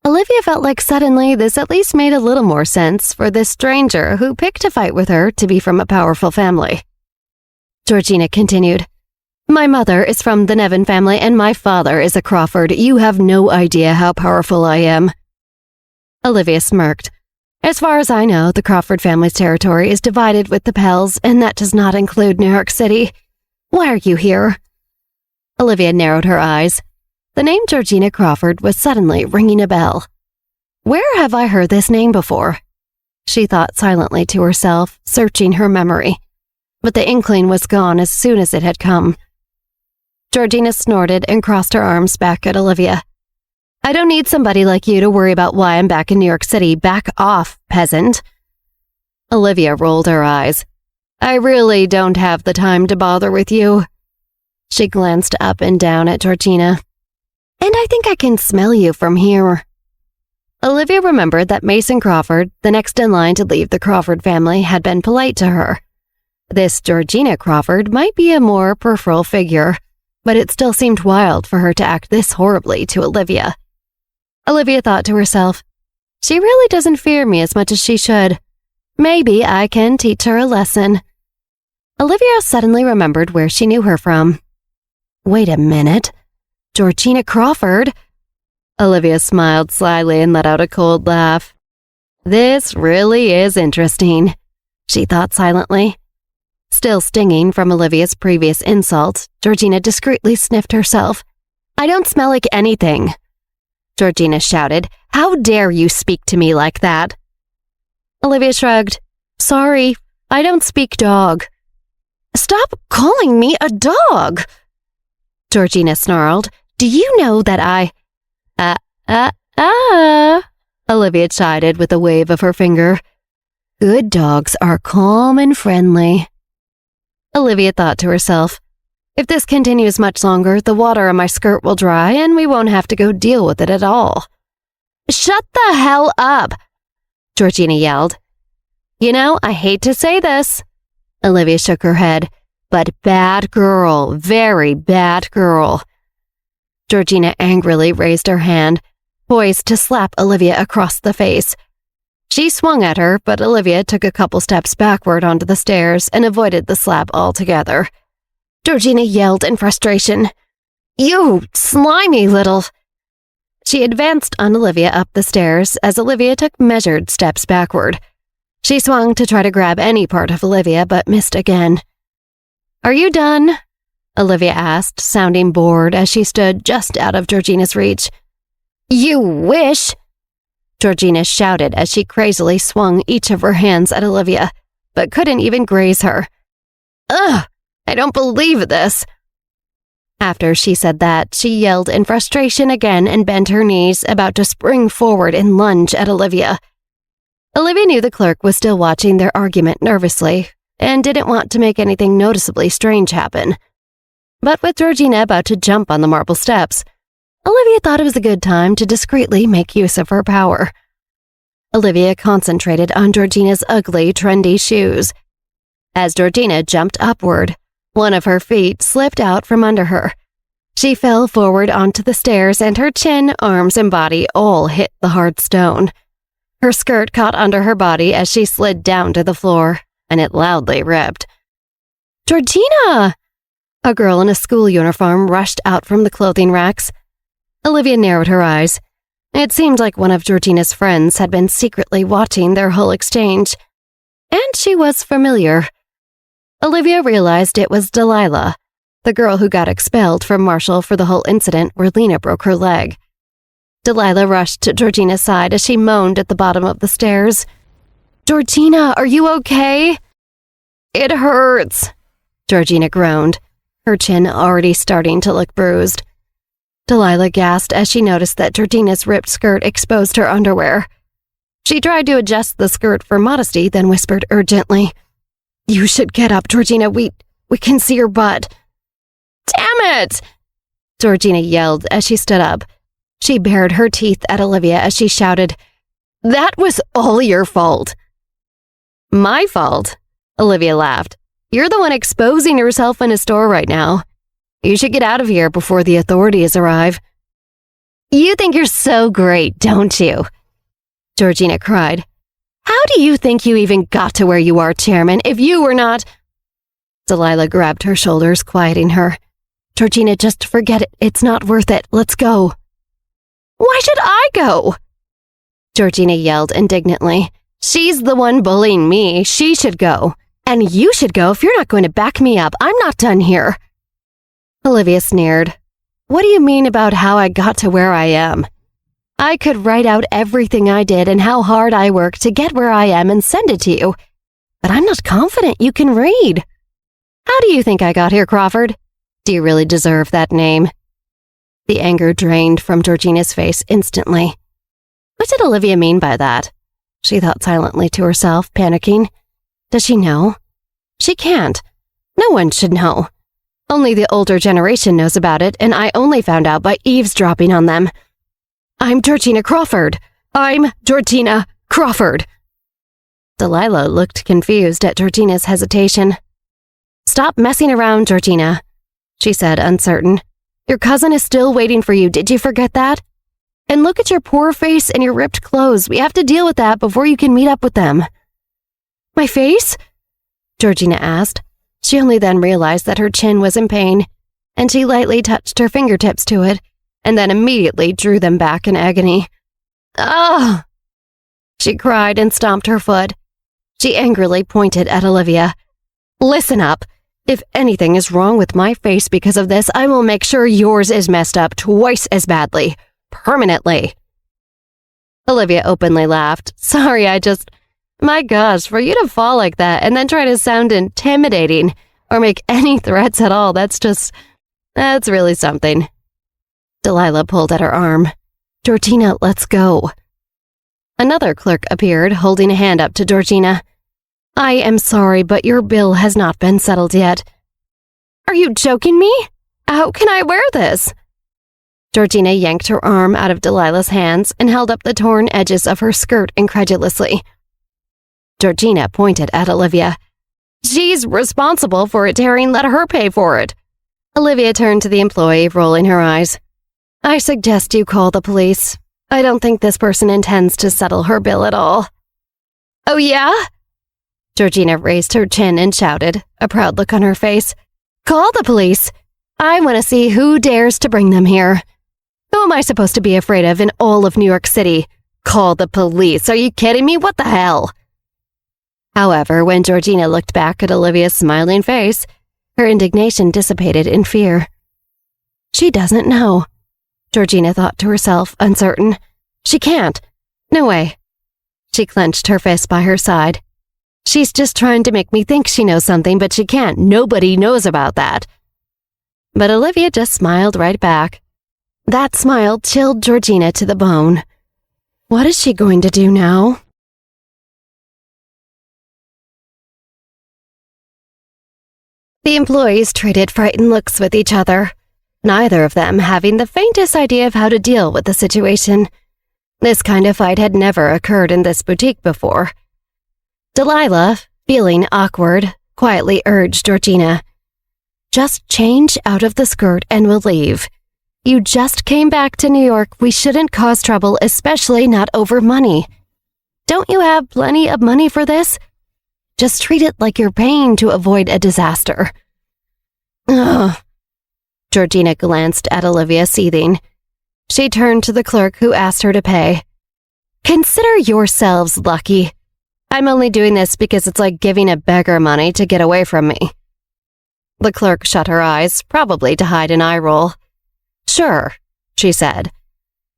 Olivia felt like suddenly this at least made a little more sense for this stranger who picked a fight with her to be from a powerful family. Georgina continued, My mother is from the Nevin family and my father is a Crawford. You have no idea how powerful I am. Olivia smirked. As far as I know, the Crawford family's territory is divided with the Pells, and that does not include New York City. Why are you here? Olivia narrowed her eyes. The name Georgina Crawford was suddenly ringing a bell. Where have I heard this name before? She thought silently to herself, searching her memory. But the inkling was gone as soon as it had come. Georgina snorted and crossed her arms back at Olivia. I don't need somebody like you to worry about why I'm back in New York City. Back off, peasant. Olivia rolled her eyes. I really don't have the time to bother with you. She glanced up and down at Georgina. And I think I can smell you from here. Olivia remembered that Mason Crawford, the next in line to leave the Crawford family, had been polite to her. This Georgina Crawford might be a more peripheral figure, but it still seemed wild for her to act this horribly to Olivia. Olivia thought to herself, she really doesn't fear me as much as she should. Maybe I can teach her a lesson. Olivia suddenly remembered where she knew her from. Wait a minute. Georgina Crawford? Olivia smiled slyly and let out a cold laugh. This really is interesting, she thought silently. Still stinging from Olivia's previous insult, Georgina discreetly sniffed herself. I don't smell like anything, Georgina shouted. How dare you speak to me like that? Olivia shrugged. Sorry, I don't speak dog. Stop calling me a dog, Georgina snarled. Do you know that I... Olivia chided with a wave of her finger. Good dogs are calm and friendly. Olivia thought to herself, if this continues much longer, the water on my skirt will dry and we won't have to go deal with it at all. Shut the hell up, Georgina yelled. You know, I hate to say this. Olivia shook her head, but bad girl, very bad girl. Georgina angrily raised her hand, poised to slap Olivia across the face. She swung at her, but Olivia took a couple steps backward onto the stairs and avoided the slap altogether. Georgina yelled in frustration. You slimy little... She advanced on Olivia up the stairs as Olivia took measured steps backward. She swung to try to grab any part of Olivia, but missed again. Are you done? Olivia asked, sounding bored as she stood just out of Georgina's reach. You wish! Georgina shouted as she crazily swung each of her hands at Olivia, but couldn't even graze her. Ugh! I don't believe this! After she said that, she yelled in frustration again and bent her knees, about to spring forward and lunge at Olivia. Olivia knew the clerk was still watching their argument nervously and didn't want to make anything noticeably strange happen. But with Georgina about to jump on the marble steps, Olivia thought it was a good time to discreetly make use of her power. Olivia concentrated on Georgina's ugly, trendy shoes. As Georgina jumped upward, one of her feet slipped out from under her. She fell forward onto the stairs and her chin, arms, and body all hit the hard stone. Her skirt caught under her body as she slid down to the floor, and it loudly ripped. Georgina! A girl in a school uniform rushed out from the clothing racks. Olivia narrowed her eyes. It seemed like one of Georgina's friends had been secretly watching their whole exchange. And she was familiar. Olivia realized it was Delilah, the girl who got expelled from Marshall for the whole incident where Lena broke her leg. Delilah rushed to Georgina's side as she moaned at the bottom of the stairs. Georgina, are you okay? It hurts, Georgina groaned, her chin already starting to look bruised. Delilah gasped as she noticed that Georgina's ripped skirt exposed her underwear. She tried to adjust the skirt for modesty, then whispered urgently, You should get up, Georgina. We can see your butt. Damn it! Georgina yelled as she stood up. She bared her teeth at Olivia as she shouted, That was all your fault. My fault? Olivia laughed. You're the one exposing yourself in a store right now. You should get out of here before the authorities arrive. You think you're so great, don't you? Georgina cried. How do you think you even got to where you are, Chairman, if you were not... Delilah grabbed her shoulders, quieting her. Georgina, just forget it. It's not worth it. Let's go. Why should I go? Georgina yelled indignantly. She's the one bullying me. She should go. And you should go if you're not going to back me up. I'm not done here. Olivia sneered. What do you mean about how I got to where I am? I could write out everything I did and how hard I worked to get where I am and send it to you. But I'm not confident you can read. How do you think I got here, Crawford? Do you really deserve that name? The anger drained from Georgina's face instantly. What did Olivia mean by that? She thought silently to herself, panicking. Does she know? She can't. No one should know. Only the older generation knows about it, and I only found out by eavesdropping on them. I'm Georgina Crawford. I'm Georgina Crawford. Delilah looked confused at Georgina's hesitation. Stop messing around, Georgina, she said, uncertain. Your cousin is still waiting for you. Did you forget that? And look at your poor face and your ripped clothes. We have to deal with that before you can meet up with them. My face? Georgina asked. She only then realized that her chin was in pain, and she lightly touched her fingertips to it, and then immediately drew them back in agony. Ah! She cried and stomped her foot. She angrily pointed at Olivia. Listen up. If anything is wrong with my face because of this, I will make sure yours is messed up twice as badly. Permanently. Olivia openly laughed. Sorry, My gosh, for you to fall like that and then try to sound intimidating or make any threats at all, that's really something. Delilah pulled at her arm. Georgina, let's go. Another clerk appeared, holding a hand up to Georgina. I am sorry, but your bill has not been settled yet. Are you joking me? How can I wear this? Georgina yanked her arm out of Delilah's hands and held up the torn edges of her skirt incredulously. Georgina pointed at Olivia. She's responsible for it tearing. Let her pay for it. Olivia turned to the employee, rolling her eyes. I suggest you call the police. I don't think this person intends to settle her bill at all. Oh, yeah? Georgina raised her chin and shouted, a proud look on her face. Call the police. I want to see who dares to bring them here. Who am I supposed to be afraid of in all of New York City? Call the police. Are you kidding me? What the hell? However, when Georgina looked back at Olivia's smiling face, her indignation dissipated in fear. She doesn't know, Georgina thought to herself, uncertain. She can't. No way. She clenched her fist by her side. She's just trying to make me think she knows something, but she can't. Nobody knows about that. But Olivia just smiled right back. That smile chilled Georgina to the bone. What is she going to do now? The employees traded frightened looks with each other, neither of them having the faintest idea of how to deal with the situation. This kind of fight had never occurred in this boutique before. Delilah, feeling awkward, quietly urged Georgina, Just change out of the skirt and we'll leave. You just came back to New York. We shouldn't cause trouble, especially not over money. Don't you have plenty of money for this? Just treat it like you're paying to avoid a disaster. Ugh. Georgina glanced at Olivia, seething. She turned to the clerk who asked her to pay. Consider yourselves lucky. I'm only doing this because it's like giving a beggar money to get away from me. The clerk shut her eyes, probably to hide an eye roll. Sure, she said.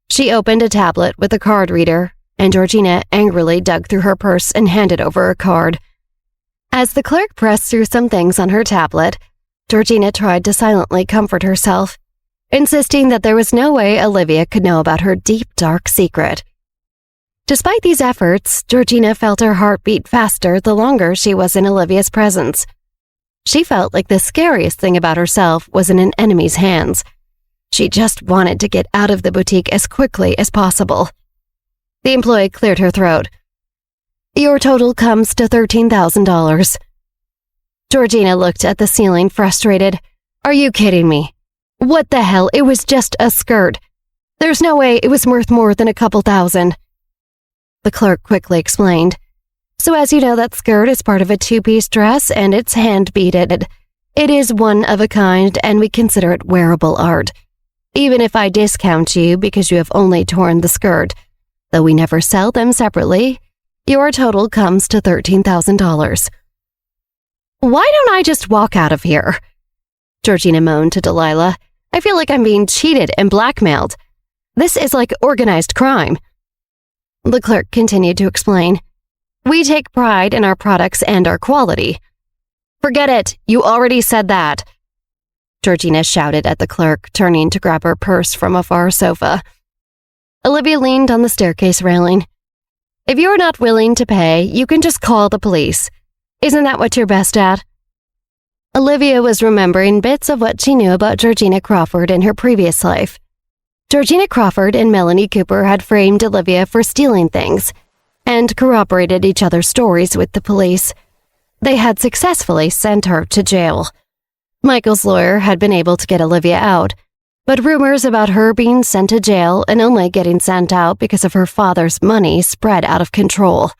She opened a tablet with a card reader, and Georgina angrily dug through her purse and handed over a card. As the clerk pressed through some things on her tablet, Georgina tried to silently comfort herself, insisting that there was no way Olivia could know about her deep, dark secret. Despite these efforts, Georgina felt her heart beat faster the longer she was in Olivia's presence. She felt like the scariest thing about herself was in an enemy's hands. She just wanted to get out of the boutique as quickly as possible. The employee cleared her throat. Your total comes to $13,000. Georgina looked at the ceiling, frustrated. Are you kidding me? What the hell? It was just a skirt. There's no way it was worth more than a couple thousand. The clerk quickly explained. So as you know, that skirt is part of a two-piece dress and it's hand-beaded. It is one of a kind and we consider it wearable art. Even if I discount you because you have only torn the skirt, though we never sell them separately, your total comes to $13,000. Why don't I just walk out of here? Georgina moaned to Delilah. I feel like I'm being cheated and blackmailed. This is like organized crime. The clerk continued to explain. We take pride in our products and our quality. Forget it. You already said that. Georgina shouted at the clerk, turning to grab her purse from a far sofa. Olivia leaned on the staircase railing. If you're not willing to pay, you can just call the police. Isn't that what you're best at? Olivia was remembering bits of what she knew about Georgina Crawford in her previous life. Georgina Crawford and Melanie Cooper had framed Olivia for stealing things and corroborated each other's stories with the police. They had successfully sent her to jail. Michael's lawyer had been able to get Olivia out, but rumors about her being sent to jail and only getting sent out because of her father's money spread out of control.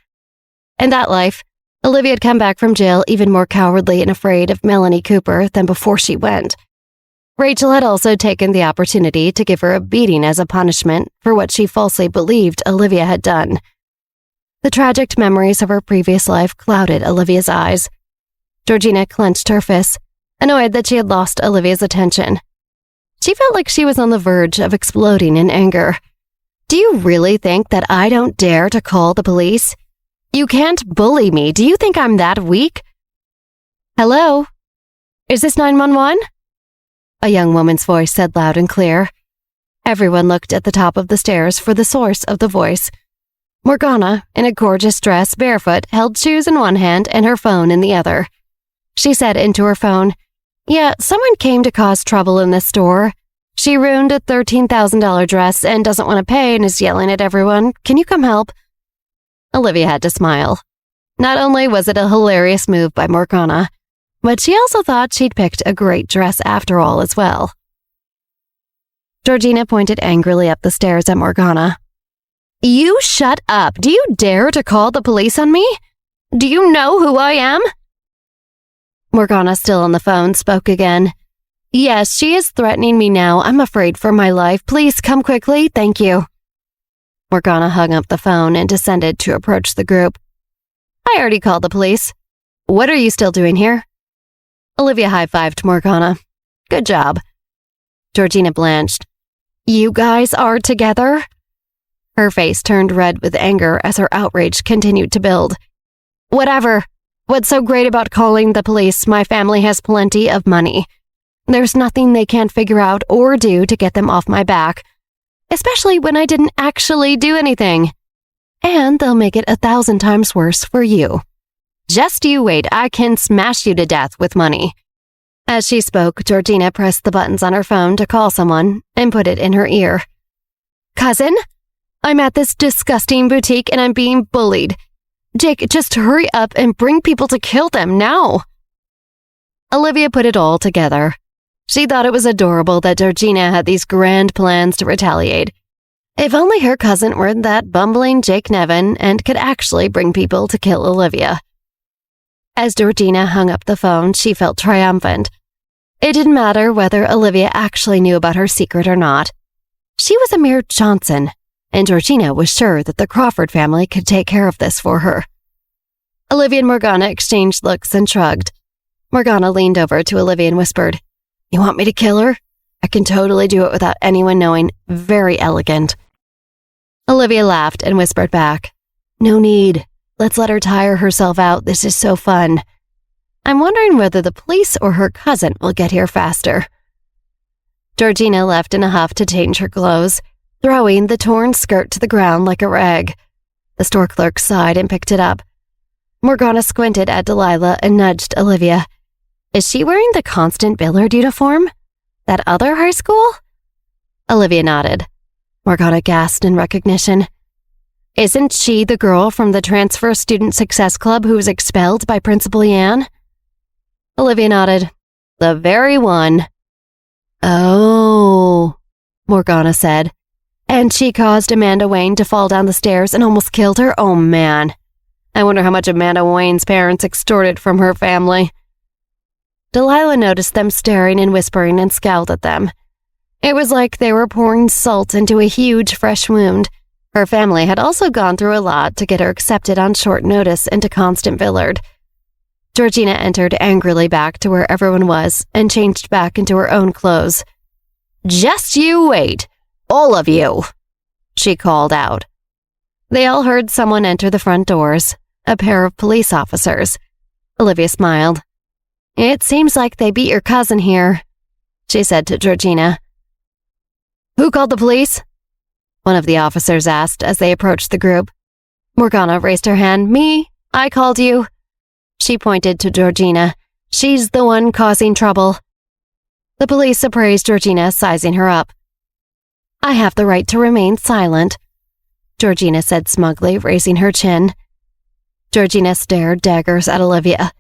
In that life, Olivia had come back from jail even more cowardly and afraid of Melanie Cooper than before she went. Rachel had also taken the opportunity to give her a beating as a punishment for what she falsely believed Olivia had done. The tragic memories of her previous life clouded Olivia's eyes. Georgina clenched her fists, annoyed that she had lost Olivia's attention. She felt like she was on the verge of exploding in anger. Do you really think that I don't dare to call the police? You can't bully me. Do you think I'm that weak? Hello? Is this 911? A young woman's voice said loud and clear. Everyone looked at the top of the stairs for the source of the voice. Morgana, in a gorgeous dress, barefoot, held shoes in one hand and her phone in the other. She said into her phone, "Yeah, someone came to cause trouble in this store. She ruined a $13,000 dress and doesn't want to pay and is yelling at everyone. Can you come help?" Olivia had to smile. Not only was it a hilarious move by Morgana, but she also thought she'd picked a great dress after all as well. Georgina pointed angrily up the stairs at Morgana. "You shut up! Do you dare to call the police on me? Do you know who I am?" Morgana, still on the phone, spoke again. "Yes, she is threatening me now. I'm afraid for my life. Please come quickly. Thank you." Morgana hung up the phone and descended to approach the group. "I already called the police. What are you still doing here?" Olivia high-fived Morgana. "Good job." Georgina blanched. "You guys are together?" Her face turned red with anger as her outrage continued to build. "Whatever. What's so great about calling the police? My family has plenty of money. There's nothing they can't figure out or do to get them off my back, especially when I didn't actually do anything. And they'll make it 1,000 times worse for you. Just you wait, I can smash you to death with money." As she spoke, Georgina pressed the buttons on her phone to call someone and put it in her ear. "Cousin? I'm at this disgusting boutique and I'm being bullied. Jake, just hurry up and bring people to kill them now." Olivia put it all together. She thought it was adorable that Georgina had these grand plans to retaliate. If only her cousin weren't that bumbling Jake Nevin and could actually bring people to kill Olivia. As Georgina hung up the phone, she felt triumphant. It didn't matter whether Olivia actually knew about her secret or not. She was a mere Johnson, and Georgina was sure that the Crawford family could take care of this for her. Olivia and Morgana exchanged looks and shrugged. Morgana leaned over to Olivia and whispered, "You want me to kill her? I can totally do it without anyone knowing. Very elegant." Olivia laughed and whispered back, "No need. Let's let her tire herself out. This is so fun. I'm wondering whether the police or her cousin will get here faster." Georgina left in a huff to change her clothes, throwing the torn skirt to the ground like a rag. The store clerk sighed and picked it up. Morgana squinted at Delilah and nudged Olivia. "Is she wearing the Constant Billard uniform? That other high school?" Olivia nodded. Morgana gasped in recognition. "Isn't she the girl from the Transfer Student Success Club who was expelled by Principal Yan?" Olivia nodded. "The very one." "Oh," Morgana said. "And she caused Amanda Wayne to fall down the stairs and almost killed her? Oh, man. I wonder how much Amanda Wayne's parents extorted from her family." Delilah noticed them staring and whispering and scowled at them. It was like they were pouring salt into a huge, fresh wound. Her family had also gone through a lot to get her accepted on short notice into Constant Billard. Georgina entered angrily back to where everyone was and changed back into her own clothes. "Just you wait, all of you," she called out. They all heard someone enter the front doors, a pair of police officers. Olivia smiled. "It seems like they beat your cousin here," she said to Georgina. "Who called the police?" one of the officers asked as they approached the group. Morgana raised her hand. "Me, I called you." She pointed to Georgina. "She's the one causing trouble." The police appraised Georgina, sizing her up. "I have the right to remain silent," Georgina said smugly, raising her chin. Georgina stared daggers at Olivia.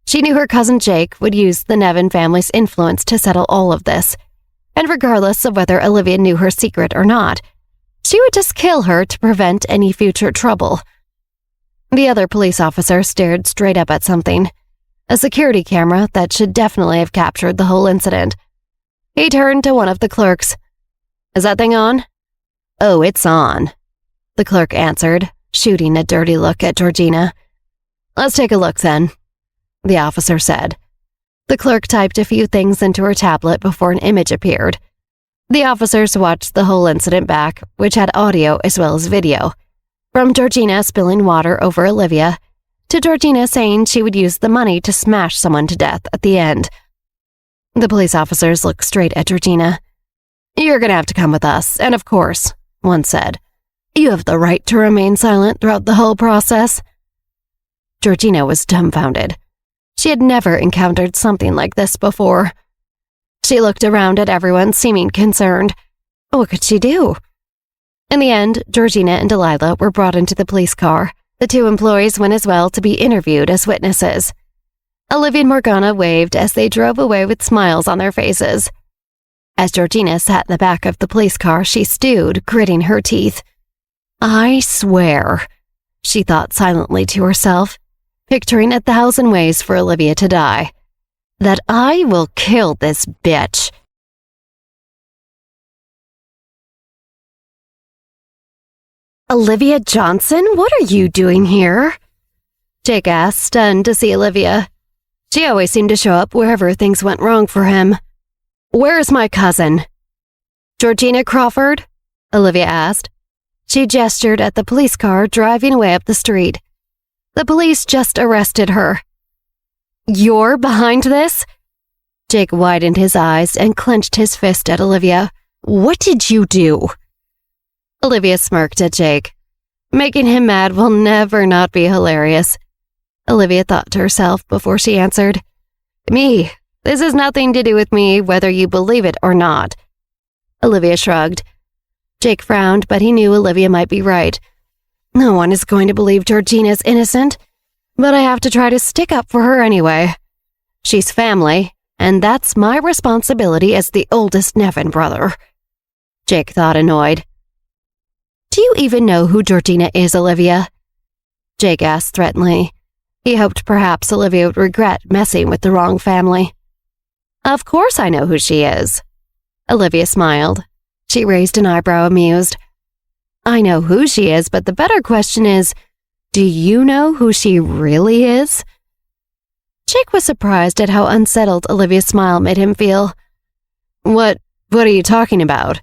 She knew her cousin Jake would use the Nevin family's influence to settle all of this, and regardless of whether Olivia knew her secret or not, she would just kill her to prevent any future trouble. The other police officer stared straight up at something, a security camera that should definitely have captured the whole incident. He turned to one of the clerks. "Is that thing on?" "Oh, it's on," the clerk answered, shooting a dirty look at Georgina. "Let's take a look then," the officer said. The clerk typed a few things into her tablet before an image appeared. The officers watched the whole incident back, which had audio as well as video. From Georgina spilling water over Olivia, to Georgina saying she would use the money to smash someone to death at the end. The police officers looked straight at Georgina. "You're gonna have to come with us, and of course," one said, You have the right to remain silent throughout the whole process." Georgina was dumbfounded. She had never encountered something like this before. She looked around at everyone, seeming concerned. What could she do? In the end, Georgina and Delilah were brought into the police car. The two employees went as well to be interviewed as witnesses. Olivia and Morgana waved as they drove away with smiles on their faces. As Georgina sat in the back of the police car, she stewed, gritting her teeth. "I swear," she thought silently to herself, picturing 1,000 ways for Olivia to die, "that I will kill this bitch." "Olivia Johnson, what are you doing here?" Jake asked, stunned to see Olivia. She always seemed to show up wherever things went wrong for him. "Where's my cousin?" "Georgina Crawford?" Olivia asked. She gestured at the police car driving away up the street. "The police just arrested her." "You're behind this?" Jake widened his eyes and clenched his fist at Olivia. "What did you do?" Olivia smirked at Jake. Making him mad will never not be hilarious, Olivia thought to herself before she answered. "Me. This has nothing to do with me, whether you believe it or not." Olivia shrugged. Jake frowned, but he knew Olivia might be right. No one is going to believe Georgina's innocent, but I have to try to stick up for her anyway. She's family, and that's my responsibility as the oldest Nevin brother. Jake thought, annoyed. "Do you even know who Georgina is, Olivia?" Jake asked threateningly. He hoped perhaps Olivia would regret messing with the wrong family. "Of course I know who she is." Olivia smiled. She raised an eyebrow, amused. "I know who she is, but the better question is, do you know who she really is?" Jake was surprised at how unsettled Olivia's smile made him feel. What are you talking about?"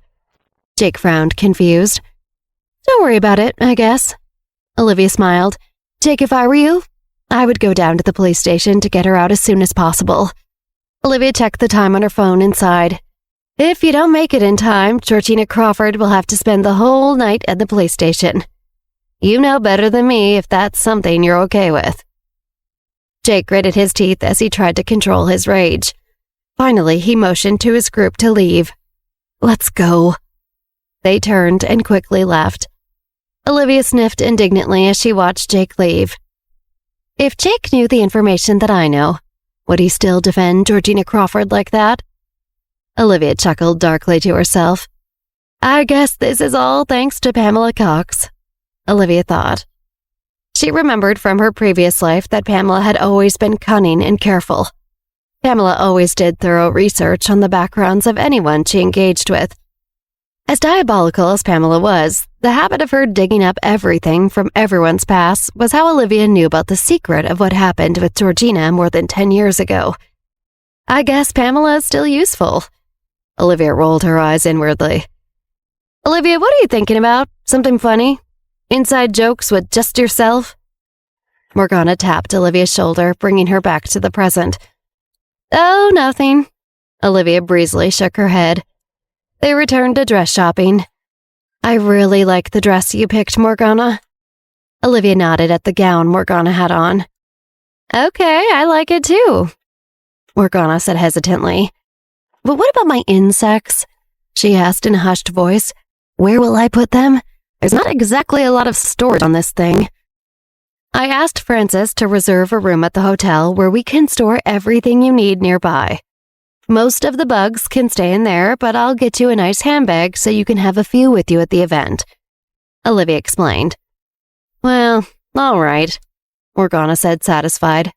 Jake frowned, confused. "Don't worry about it, I guess." Olivia smiled. "Jake, if I were you, I would go down to the police station to get her out as soon as possible." Olivia checked the time on her phone and sighed. "If you don't make it in time, Georgina Crawford will have to spend the whole night at the police station. You know better than me if that's something you're okay with." Jake gritted his teeth as he tried to control his rage. Finally, he motioned to his group to leave. "Let's go." They turned and quickly left. Olivia sniffed indignantly as she watched Jake leave. If Jake knew the information that I know, would he still defend Georgina Crawford like that? Olivia chuckled darkly to herself. "I guess this is all thanks to Pamela Cox," Olivia thought. She remembered from her previous life that Pamela had always been cunning and careful. Pamela always did thorough research on the backgrounds of anyone she engaged with. As diabolical as Pamela was, the habit of her digging up everything from everyone's past was how Olivia knew about the secret of what happened with Georgina more than 10 years ago. I guess Pamela is still useful. Olivia rolled her eyes inwardly. "Olivia, what are you thinking about? Something funny? Inside jokes with just yourself?" Morgana tapped Olivia's shoulder, bringing her back to the present. "Oh, nothing." Olivia breezily shook her head. They returned to dress shopping. "I really like the dress you picked, Morgana." Olivia nodded at the gown Morgana had on. "Okay, I like it too," Morgana said hesitantly. "But what about my insects?" she asked in a hushed voice. "Where will I put them? There's not exactly a lot of storage on this thing." "I asked Francis to reserve a room at the hotel where we can store everything you need nearby. Most of the bugs can stay in there, but I'll get you a nice handbag so you can have a few with you at the event," Olivia explained. "Well, all right," Morgana said, satisfied.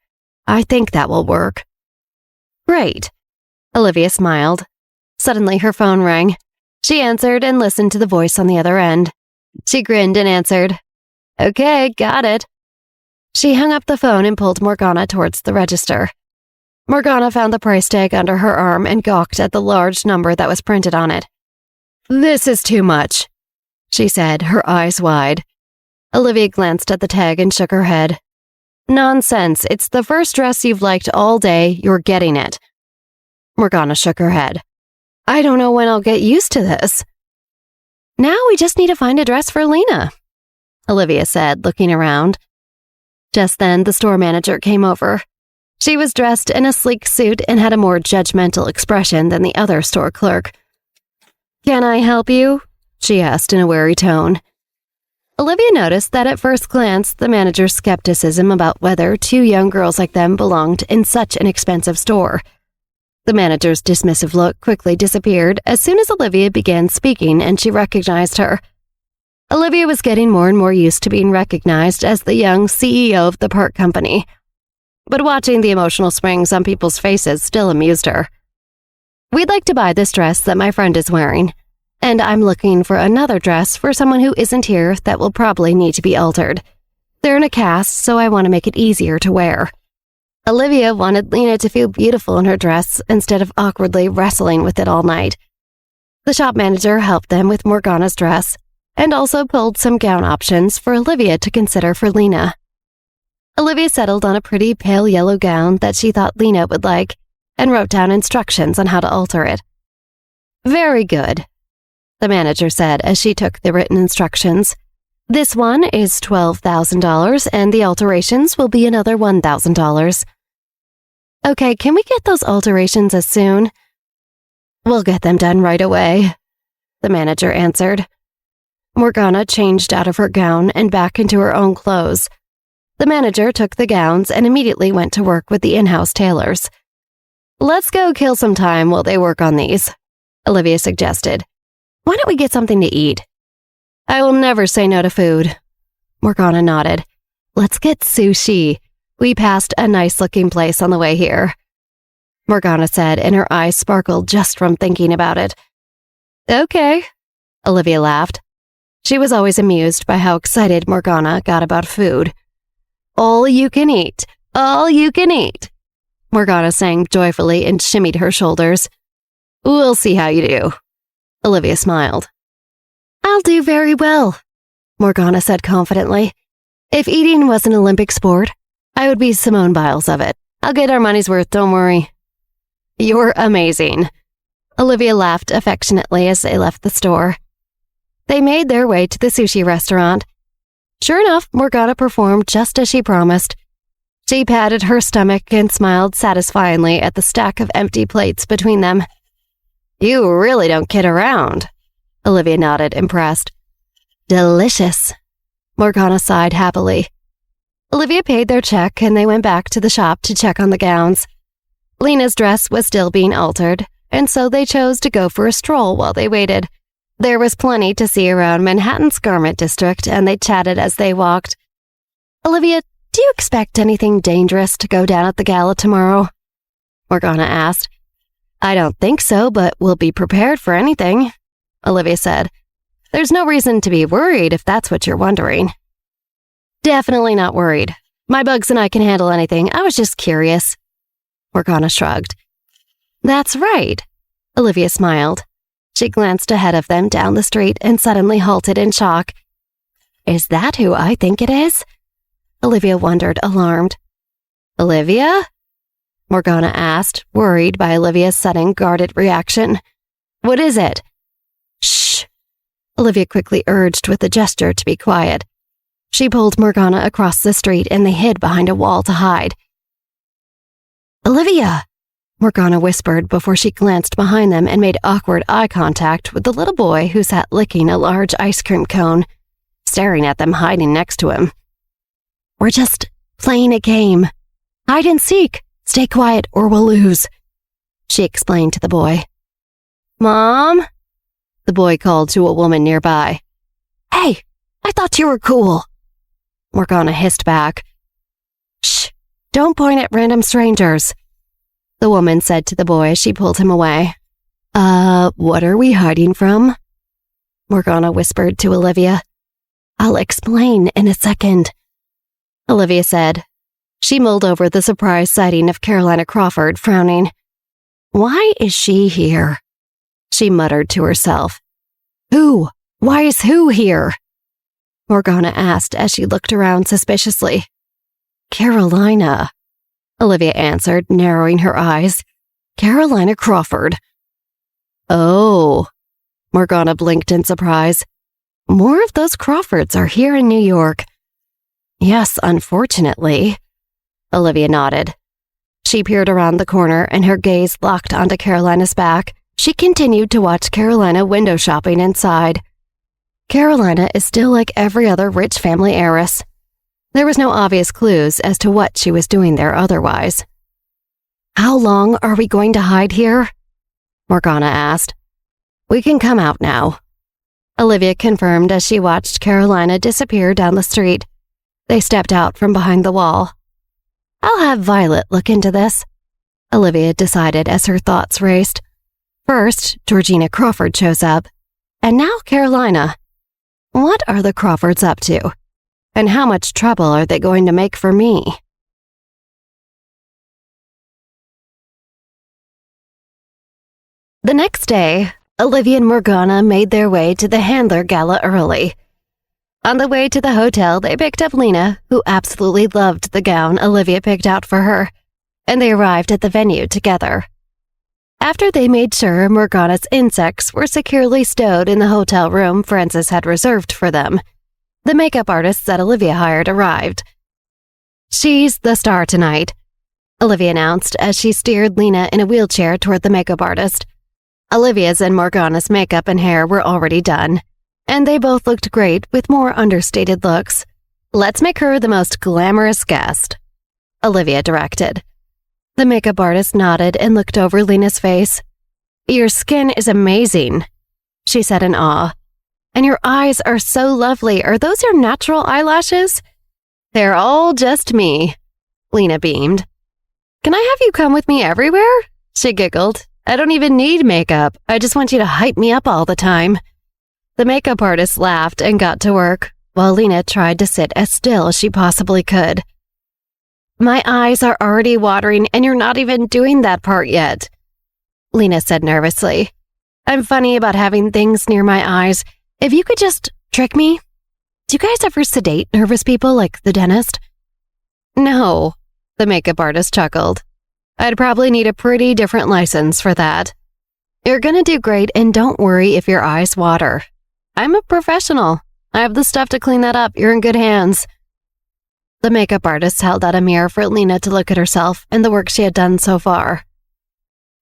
"I think that will work." "Great." Olivia smiled. Suddenly her phone rang. She answered and listened to the voice on the other end. She grinned and answered, "Okay, got it." She hung up the phone and pulled Morgana towards the register. Morgana found the price tag under her arm and gawked at the large number that was printed on it. "This is too much," she said, her eyes wide. Olivia glanced at the tag and shook her head. "Nonsense. It's the first dress you've liked all day. You're getting it." Morgana shook her head. "I don't know when I'll get used to this." Now we just need to find a dress for Lena, Olivia said, looking around. Just then, the store manager came over. She was dressed in a sleek suit and had a more judgmental expression than the other store clerk. "Can I help you?" she asked in a wary tone. Olivia noticed that at first glance, the manager's skepticism about whether two young girls like them belonged in such an expensive store. The manager's dismissive look quickly disappeared as soon as Olivia began speaking and she recognized her. Olivia was getting more and more used to being recognized as the young CEO of the park company. But watching the emotional springs on people's faces still amused her. "We'd like to buy this dress that my friend is wearing, and I'm looking for another dress for someone who isn't here that will probably need to be altered. They're in a cast, so I want to make it easier to wear." Olivia wanted Lena to feel beautiful in her dress instead of awkwardly wrestling with it all night. The shop manager helped them with Morgana's dress and also pulled some gown options for Olivia to consider for Lena. Olivia settled on a pretty pale yellow gown that she thought Lena would like and wrote down instructions on how to alter it. "Very good," the manager said as she took the written instructions. "This one is $12,000 and the alterations will be another $1,000. "Okay, can we get those alterations as soon?" "We'll get them done right away," the manager answered. Morgana changed out of her gown and back into her own clothes. The manager took the gowns and immediately went to work with the in-house tailors. "Let's go kill some time while they work on these," Olivia suggested. "Why don't we get something to eat?" "I will never say no to food." Morgana nodded. "Let's get sushi. We passed a nice-looking place on the way here," Morgana said, and her eyes sparkled just from thinking about it. "Okay," Olivia laughed. She was always amused by how excited Morgana got about food. "All you can eat, all you can eat," Morgana sang joyfully and shimmied her shoulders. "We'll see how you do," Olivia smiled. "I'll do very well," Morgana said confidently. "If eating was an Olympic sport, I would be Simone Biles of it. I'll get our money's worth, don't worry." "You're amazing," Olivia laughed affectionately as they left the store. They made their way to the sushi restaurant. Sure enough, Morgana performed just as she promised. She patted her stomach and smiled satisfyingly at the stack of empty plates between them. "You really don't kid around," Olivia nodded, impressed. "Delicious," Morgana sighed happily. Olivia paid their check and they went back to the shop to check on the gowns. Lena's dress was still being altered, and so they chose to go for a stroll while they waited. There was plenty to see around Manhattan's garment district, and they chatted as they walked. "Olivia, do you expect anything dangerous to go down at the gala tomorrow?" Morgana asked. "I don't think so, but we'll be prepared for anything," Olivia said. "There's no reason to be worried if that's what you're wondering." "Definitely not worried. My bugs and I can handle anything. I was just curious." Morgana shrugged. "That's right," Olivia smiled. She glanced ahead of them down the street and suddenly halted in shock. "Is that who I think it is?" Olivia wondered, alarmed. "Olivia?" Morgana asked, worried by Olivia's sudden guarded reaction. "What is it?" "Shh," Olivia quickly urged with a gesture to be quiet. She pulled Morgana across the street and they hid behind a wall to hide. "Olivia!" Morgana whispered before she glanced behind them and made awkward eye contact with the little boy who sat licking a large ice cream cone, staring at them hiding next to him. "We're just playing a game. Hide and seek. Stay quiet or we'll lose," she explained to the boy. "Mom?" the boy called to a woman nearby. "Hey, I thought you were cool," Morgana hissed back. "Shh, don't point at random strangers," the woman said to the boy as she pulled him away. What are we hiding from?" Morgana whispered to Olivia. "I'll explain in a second," Olivia said. She mulled over the surprise sighting of Carolina Crawford, frowning. "Why is she here?" she muttered to herself. "Who? Why is who here?" Morgana asked as she looked around suspiciously. "Carolina," Olivia answered, narrowing her eyes. "Carolina Crawford." "Oh," Morgana blinked in surprise. More of those Crawfords are here in New York. Yes, unfortunately. Olivia nodded. She peered around the corner and her gaze locked onto Carolina's back. She continued to watch Carolina window shopping inside. Carolina is still like every other rich family heiress. There was no obvious clues as to what she was doing there otherwise. How long are we going to hide here? Morgana asked. We can come out now. Olivia confirmed as she watched Carolina disappear down the street. They stepped out from behind the wall. I'll have Violet look into this, Olivia decided as her thoughts raced. First, Georgina Crawford shows up. And now Carolina. What are the Crawfords up to? And how much trouble are they going to make for me? The next day, Olivia and Morgana made their way to the Handler Gala early. On the way to the hotel, they picked up Lena, who absolutely loved the gown Olivia picked out for her, and they arrived at the venue together. After they made sure Morgana's insects were securely stowed in the hotel room Francis had reserved for them, the makeup artist that Olivia hired arrived. She's the star tonight, Olivia announced as she steered Lena in a wheelchair toward the makeup artist. Olivia's and Morgana's makeup and hair were already done, and they both looked great with more understated looks. Let's make her the most glamorous guest, Olivia directed. The makeup artist nodded and looked over Lena's face. Your skin is amazing, she said in awe. And your eyes are so lovely. Are those your natural eyelashes? They're all just me, Lena beamed. Can I have you come with me everywhere? She giggled. I don't even need makeup. I just want you to hype me up all the time. The makeup artist laughed and got to work, while Lena tried to sit as still as she possibly could. My eyes are already watering and you're not even doing that part yet, Lena said nervously. I'm funny about having things near my eyes. If you could just trick me. Do you guys ever sedate nervous people like the dentist? No, the makeup artist chuckled. I'd probably need a pretty different license for that. You're gonna do great and don't worry if your eyes water. I'm a professional. I have the stuff to clean that up. You're in good hands. The makeup artist held out a mirror for Lena to look at herself and the work she had done so far.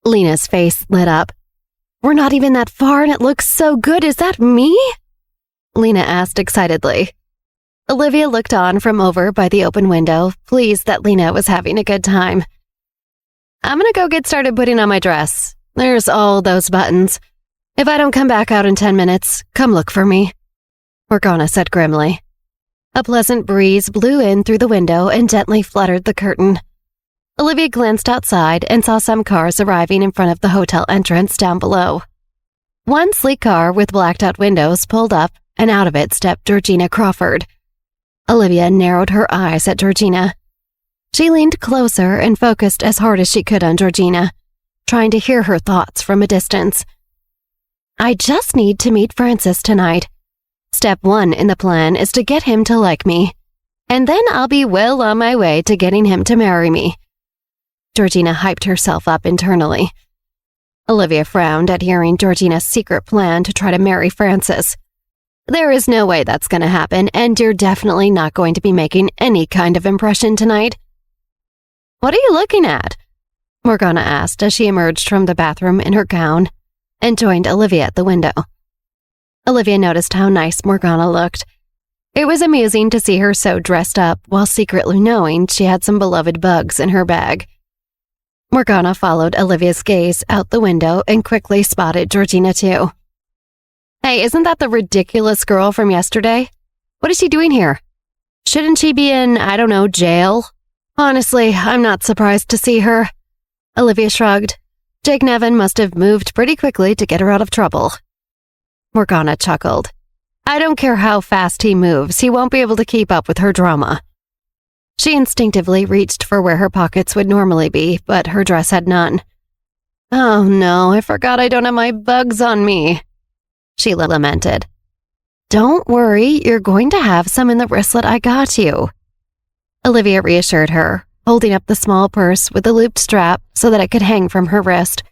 Lena's face lit up. We're not even that far and it looks so good. Is that me? Lena asked excitedly. Olivia looked on from over by the open window, pleased that Lena was having a good time. I'm gonna go get started putting on my dress. There's all those buttons. If I don't come back out in 10 minutes, come look for me, Morgana said grimly. A pleasant breeze blew in through the window and gently fluttered the curtain. Olivia glanced outside and saw some cars arriving in front of the hotel entrance down below. One sleek car with blacked-out windows pulled up, and out of it stepped Georgina Crawford. Olivia narrowed her eyes at Georgina. She leaned closer and focused as hard as she could on Georgina, trying to hear her thoughts from a distance. I just need to meet Francis tonight. Step 1 in the plan is to get him to like me, and then I'll be well on my way to getting him to marry me. Georgina hyped herself up internally. Olivia frowned at hearing Georgina's secret plan to try to marry Francis. There is no way that's going to happen, and you're definitely not going to be making any kind of impression tonight. What are you looking at? Morgana asked as she emerged from the bathroom in her gown and joined Olivia at the window. Olivia noticed how nice Morgana looked. It was amusing to see her so dressed up while secretly knowing she had some beloved bugs in her bag. Morgana followed Olivia's gaze out the window and quickly spotted Georgina too. Hey, isn't that the ridiculous girl from yesterday? What is she doing here? Shouldn't she be in, I don't know, jail? Honestly, I'm not surprised to see her. Olivia shrugged. Jake Nevin must have moved pretty quickly to get her out of trouble. Morgana chuckled. I don't care how fast he moves, he won't be able to keep up with her drama. She instinctively reached for where her pockets would normally be, but her dress had none. Oh no, I forgot I don't have my bugs on me, she lamented. Don't worry, you're going to have some in the wristlet I got you. Olivia reassured her, holding up the small purse with the looped strap so that it could hang from her wrist.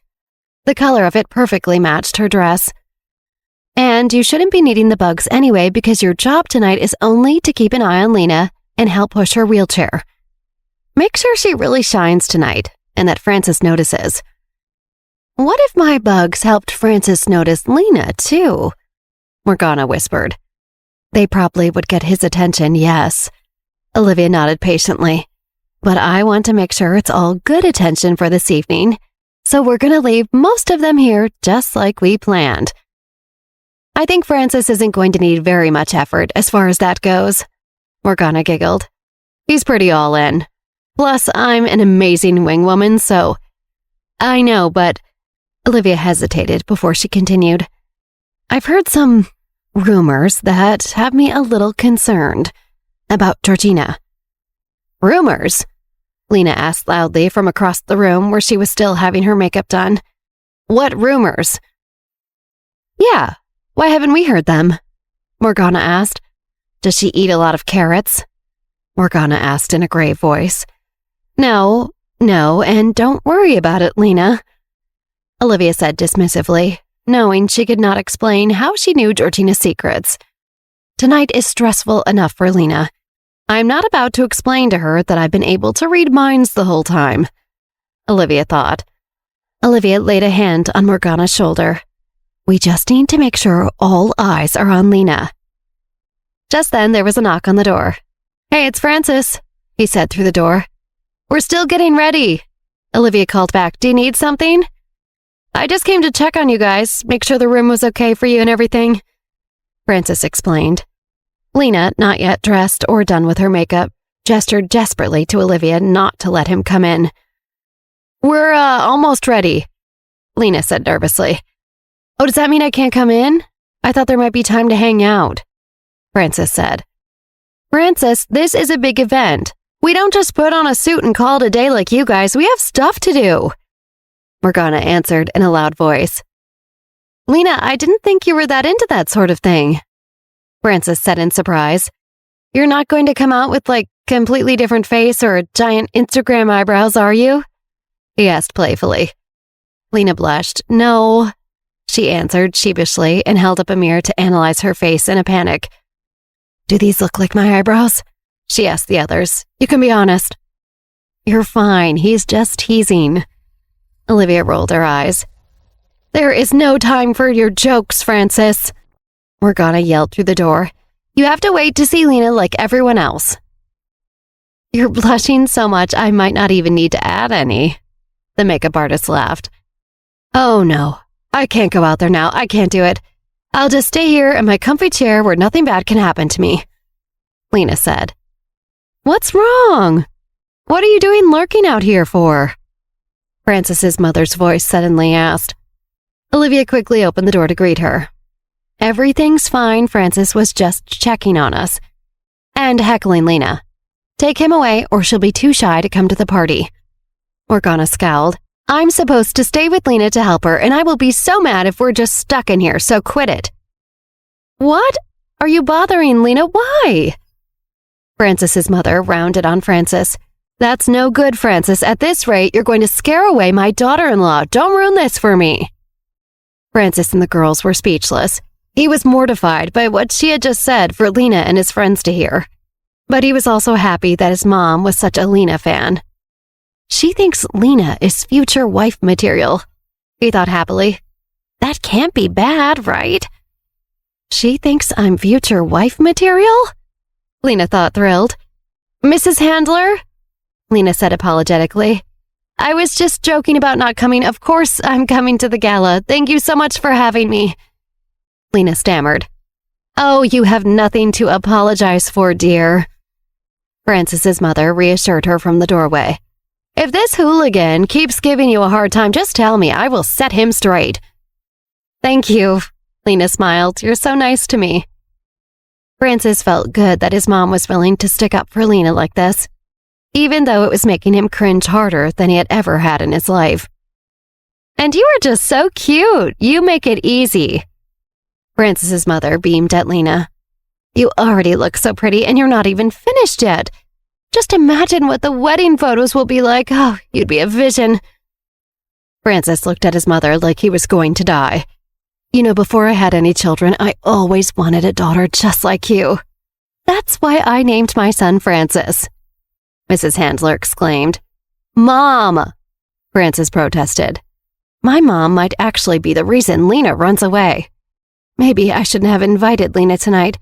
The color of it perfectly matched her dress. And you shouldn't be needing the bugs anyway because your job tonight is only to keep an eye on Lena and help push her wheelchair. Make sure she really shines tonight and that Frances notices. What if my bugs helped Frances notice Lena, too? Morgana whispered. They probably would get his attention, yes. Olivia nodded patiently. But I want to make sure it's all good attention for this evening, so we're going to leave most of them here just like we planned. I think Frances isn't going to need very much effort as far as that goes. Morgana giggled. He's pretty all in. Plus, I'm an amazing wing woman, so... I know, but... Olivia hesitated before she continued. I've heard some rumors that have me a little concerned about Georgina. Rumors? Lena asked loudly from across the room where she was still having her makeup done. What rumors? Yeah, why haven't we heard them? Morgana asked. Does she eat a lot of carrots? Morgana asked in a grave voice. No, and don't worry about it, Lena. Olivia said dismissively, knowing she could not explain how she knew Georgina's secrets. Tonight is stressful enough for Lena. I'm not about to explain to her that I've been able to read minds the whole time, Olivia thought. Olivia laid a hand on Morgana's shoulder. We just need to make sure all eyes are on Lena. Just then there was a knock on the door. Hey, it's Frances, he said through the door. We're still getting ready, Olivia called back. Do you need something? I just came to check on you guys, make sure the room was okay for you and everything, Frances explained. Lena, not yet dressed or done with her makeup, gestured desperately to Olivia not to let him come in. We're, almost ready, Lena said nervously. Oh, does that mean I can't come in? I thought there might be time to hang out, Frances said. Frances, this is a big event. We don't just put on a suit and call it a day like you guys. We have stuff to do, Morgana answered in a loud voice. Lena, I didn't think you were that into that sort of thing, Frances said in surprise. You're not going to come out with, completely different face or giant Instagram eyebrows, are you? He asked playfully. Lena blushed. No, she answered sheepishly and held up a mirror to analyze her face in a panic. Do these look like my eyebrows? She asked the others. You can be honest. You're fine. He's just teasing. Olivia rolled her eyes. There is no time for your jokes, Frances, Morgana yelled through the door. You have to wait to see Lena like everyone else. You're blushing so much I might not even need to add any, the makeup artist laughed. Oh no, I can't go out there now. I can't do it. I'll just stay here in my comfy chair where nothing bad can happen to me, Lena said. What's wrong? What are you doing lurking out here for? Frances's mother's voice suddenly asked. Olivia quickly opened the door to greet her. Everything's fine, Frances was just checking on us. And heckling Lena. Take him away or she'll be too shy to come to the party. Morgana scowled. I'm supposed to stay with Lena to help her, and I will be so mad if we're just stuck in here, so quit it. What? Are you bothering Lena? Why? Frances's mother rounded on Frances. That's no good, Frances. At this rate, you're going to scare away my daughter-in-law. Don't ruin this for me. Frances and the girls were speechless. He was mortified by what she had just said for Lena and his friends to hear. But he was also happy that his mom was such a Lena fan. She thinks Lena is future wife material, he thought happily. That can't be bad, right? She thinks I'm future wife material? Lena thought thrilled. Mrs. Handler? Lena said apologetically. I was just joking about not coming. Of course I'm coming to the gala. Thank you so much for having me. Lena stammered. Oh, you have nothing to apologize for, dear. Frances's mother reassured her from the doorway. If this hooligan keeps giving you a hard time, just tell me. I will set him straight. Thank you, Lena smiled. You're so nice to me. Frances felt good that his mom was willing to stick up for Lena like this, even though it was making him cringe harder than he had ever had in his life. And you are just so cute. You make it easy. Frances's mother beamed at Lena. You already look so pretty and you're not even finished yet. Just imagine what the wedding photos will be like. Oh, you'd be a vision. Frances looked at his mother like he was going to die. Before I had any children, I always wanted a daughter just like you. That's why I named my son Francis," Mrs. Handler exclaimed. "Mom!" Francis protested. "My mom might actually be the reason Lena runs away. Maybe I shouldn't have invited Lena tonight.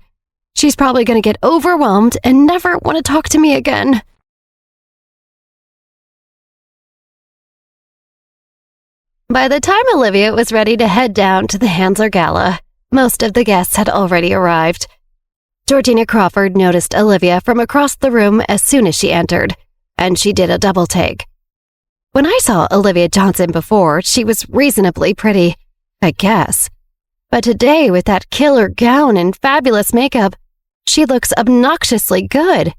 She's probably going to get overwhelmed and never want to talk to me again." By the time Olivia was ready to head down to the Handler Gala, most of the guests had already arrived. Georgina Crawford noticed Olivia from across the room as soon as she entered, and she did a double take. When I saw Olivia Johnson before, she was reasonably pretty, I guess. But today, with that killer gown and fabulous makeup, she looks obnoxiously good.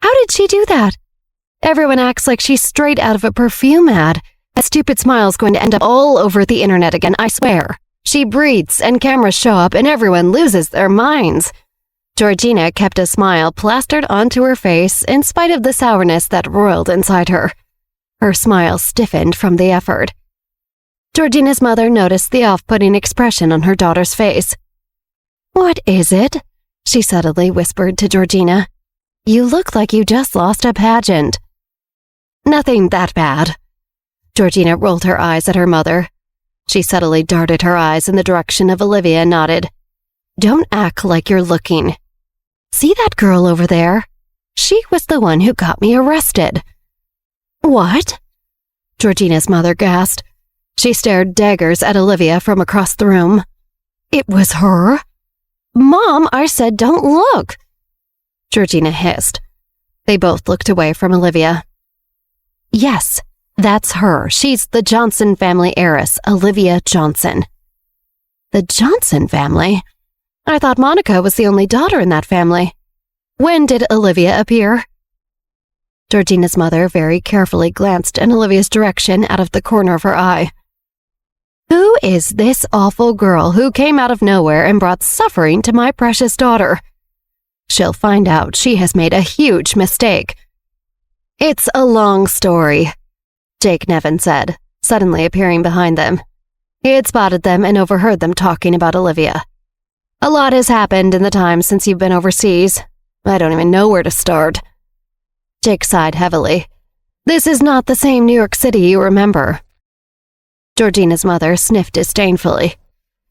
How did she do that? Everyone acts like she's straight out of a perfume ad. That stupid smile's going to end up all over the internet again, I swear. She breathes and cameras show up and everyone loses their minds. Georgina kept a smile plastered onto her face in spite of the sourness that roiled inside her. Her smile stiffened from the effort. Georgina's mother noticed the off-putting expression on her daughter's face. "What is it?" she suddenly whispered to Georgina. "You look like you just lost a pageant." "Nothing that bad." Georgina rolled her eyes at her mother. She subtly darted her eyes in the direction of Olivia and nodded. "Don't act like you're looking. See that girl over there? She was the one who got me arrested." "What?" Georgina's mother gasped. She stared daggers at Olivia from across the room. "It was her?" "Mom, I said don't look," Georgina hissed. They both looked away from Olivia. "Yes, that's her. She's the Johnson family heiress, Olivia Johnson." "The Johnson family? I thought Monica was the only daughter in that family. When did Olivia appear?" Georgina's mother very carefully glanced in Olivia's direction out of the corner of her eye. "Who is this awful girl who came out of nowhere and brought suffering to my precious daughter? She'll find out she has made a huge mistake." "It's a long story," Jake Nevin said, suddenly appearing behind them. He had spotted them and overheard them talking about Olivia. "A lot has happened in the time since you've been overseas. I don't even know where to start." Jake sighed heavily. "This is not the same New York City you remember." Georgina's mother sniffed disdainfully.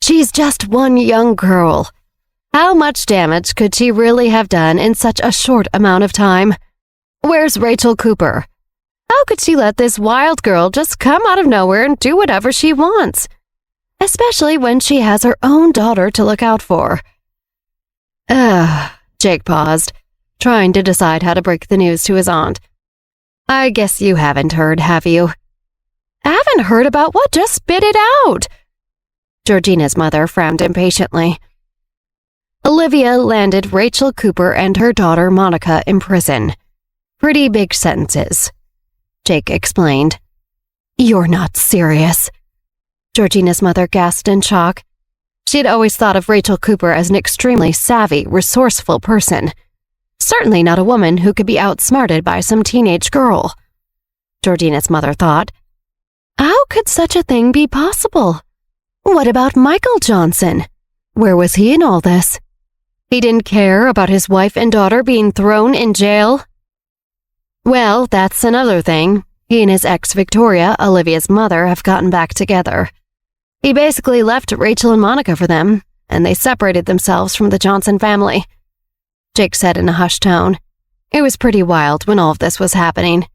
"She's just one young girl. How much damage could she really have done in such a short amount of time? Where's Rachel Cooper? How could she let this wild girl just come out of nowhere and do whatever she wants? Especially when she has her own daughter to look out for." Jake paused, trying to decide how to break the news to his aunt. "I guess you haven't heard, have you?" "Haven't heard about what? Just spit it out!" Georgina's mother frowned impatiently. "Olivia landed Rachel Cooper and her daughter Monica in prison. Pretty big sentences," Jake explained. "You're not serious." Georgina's mother gasped in shock. She had always thought of Rachel Cooper as an extremely savvy, resourceful person. Certainly not a woman who could be outsmarted by some teenage girl. Georgina's mother thought, how could such a thing be possible? What about Michael Johnson? Where was he in all this? He didn't care about his wife and daughter being thrown in jail? Well, that's another thing. He and his ex Victoria, Olivia's mother, have gotten back together. He basically left Rachel and Monica for them, and they separated themselves from the Johnson family. Jake said in a hushed tone. It was pretty wild when all of this was happening.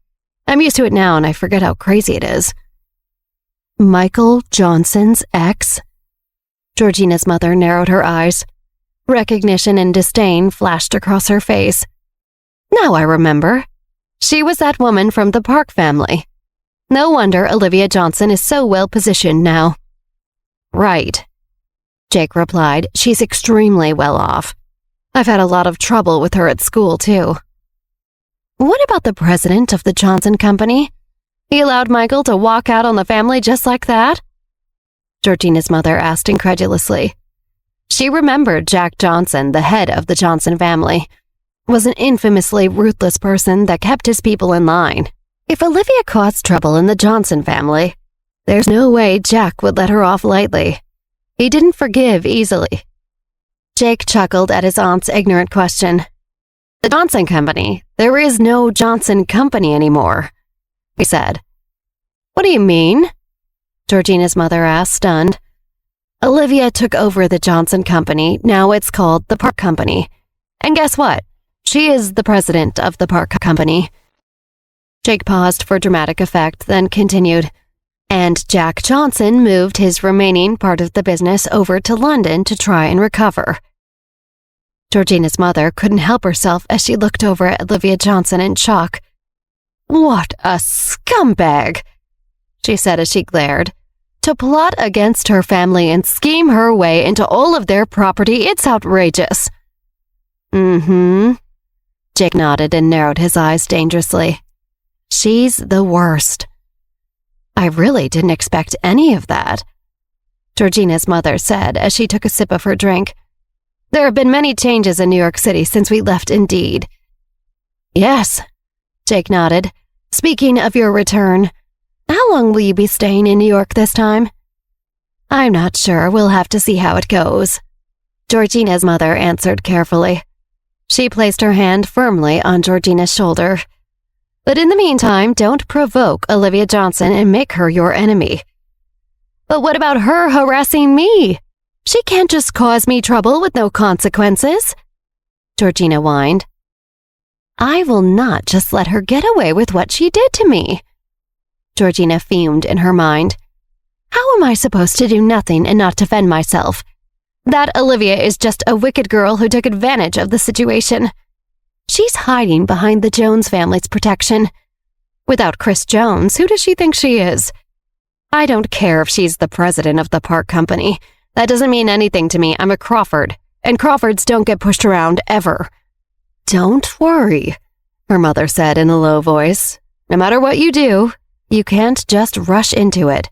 I'm used to it now and I forget how crazy it is. Michael Johnson's ex? Georgina's mother narrowed her eyes. Recognition and disdain flashed across her face. Now I remember. She was that woman from the Park family. No wonder Olivia Johnson is so well positioned now. Right, Jake replied. She's extremely well off. I've had a lot of trouble with her at school, too. What about the president of the Johnson Company? He allowed Michael to walk out on the family just like that? Georgina's mother asked incredulously. She remembered Jack Johnson, the head of the Johnson family, was an infamously ruthless person that kept his people in line. If Olivia caused trouble in the Johnson family, there's no way Jack would let her off lightly. He didn't forgive easily. Jake chuckled at his aunt's ignorant question. The Johnson Company? There is no Johnson Company anymore, he said. What do you mean? Georgina's mother asked, stunned. Olivia took over the Johnson Company. Now it's called the Park Company. And guess what? She is the president of the Park Company. Jake paused for dramatic effect, then continued. And Jack Johnson moved his remaining part of the business over to London to try and recover. Georgina's mother couldn't help herself as she looked over at Olivia Johnson in shock. What a scumbag, she said as she glared. To plot against her family and scheme her way into all of their property, it's outrageous. Mm-hmm. Jake nodded and narrowed his eyes dangerously. She's the worst. I really didn't expect any of that, Georgina's mother said as she took a sip of her drink. There have been many changes in New York City since we left Indeed. Yes, Jake nodded. Speaking of your return, how long will you be staying in New York this time? I'm not sure. We'll have to see how it goes, Georgina's mother answered carefully. She placed her hand firmly on Georgina's shoulder. But in the meantime, don't provoke Olivia Johnson and make her your enemy. But what about her harassing me? She can't just cause me trouble with no consequences, Georgina whined. I will not just let her get away with what she did to me, Georgina fumed in her mind. How am I supposed to do nothing and not defend myself? That Olivia is just a wicked girl who took advantage of the situation. She's hiding behind the Jones family's protection. Without Chris Jones, who does she think she is? I don't care if she's the president of the Park Company. That doesn't mean anything to me. I'm a Crawford, and Crawfords don't get pushed around ever. Don't worry, her mother said in a low voice. No matter what you do, you can't just rush into it.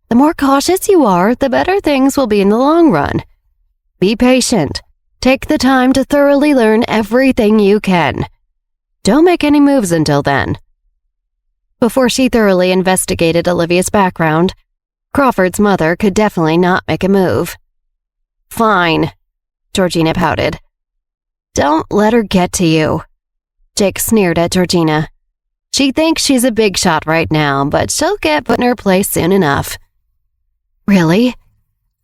The more cautious you are, the better things will be in the long run. Be patient. Take the time to thoroughly learn everything you can. Don't make any moves until then. Before she thoroughly investigated Olivia's background, Crawford's mother could definitely not make a move. Fine, Georgina pouted. Don't let her get to you. Jake sneered at Georgina. She thinks she's a big shot right now, but she'll get put in her place soon enough. Really?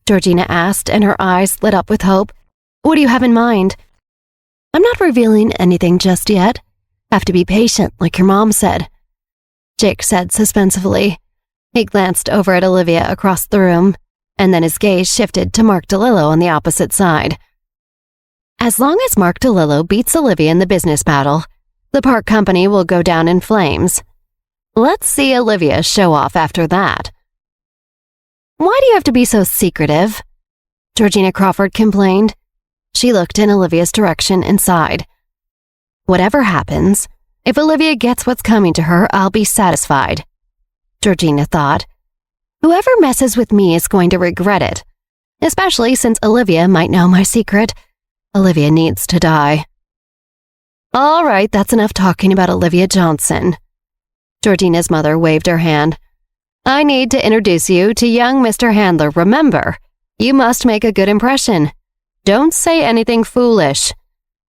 Georgina asked, and her eyes lit up with hope. What do you have in mind? I'm not revealing anything just yet. Have to be patient, like your mom said, Jake said suspensefully. He glanced over at Olivia across the room, and then his gaze shifted to Mark DeLillo on the opposite side. As long as Mark DeLillo beats Olivia in the business battle, the Park Company will go down in flames. Let's see Olivia show off after that. Why do you have to be so secretive? Georgina Crawford complained. She looked in Olivia's direction and sighed. Whatever happens, if Olivia gets what's coming to her, I'll be satisfied, Georgina thought. Whoever messes with me is going to regret it, especially since Olivia might know my secret. Olivia needs to die. All right, that's enough talking about Olivia Johnson. Georgina's mother waved her hand. I need to introduce you to young Mr. Handler. Remember, you must make a good impression. Don't say anything foolish,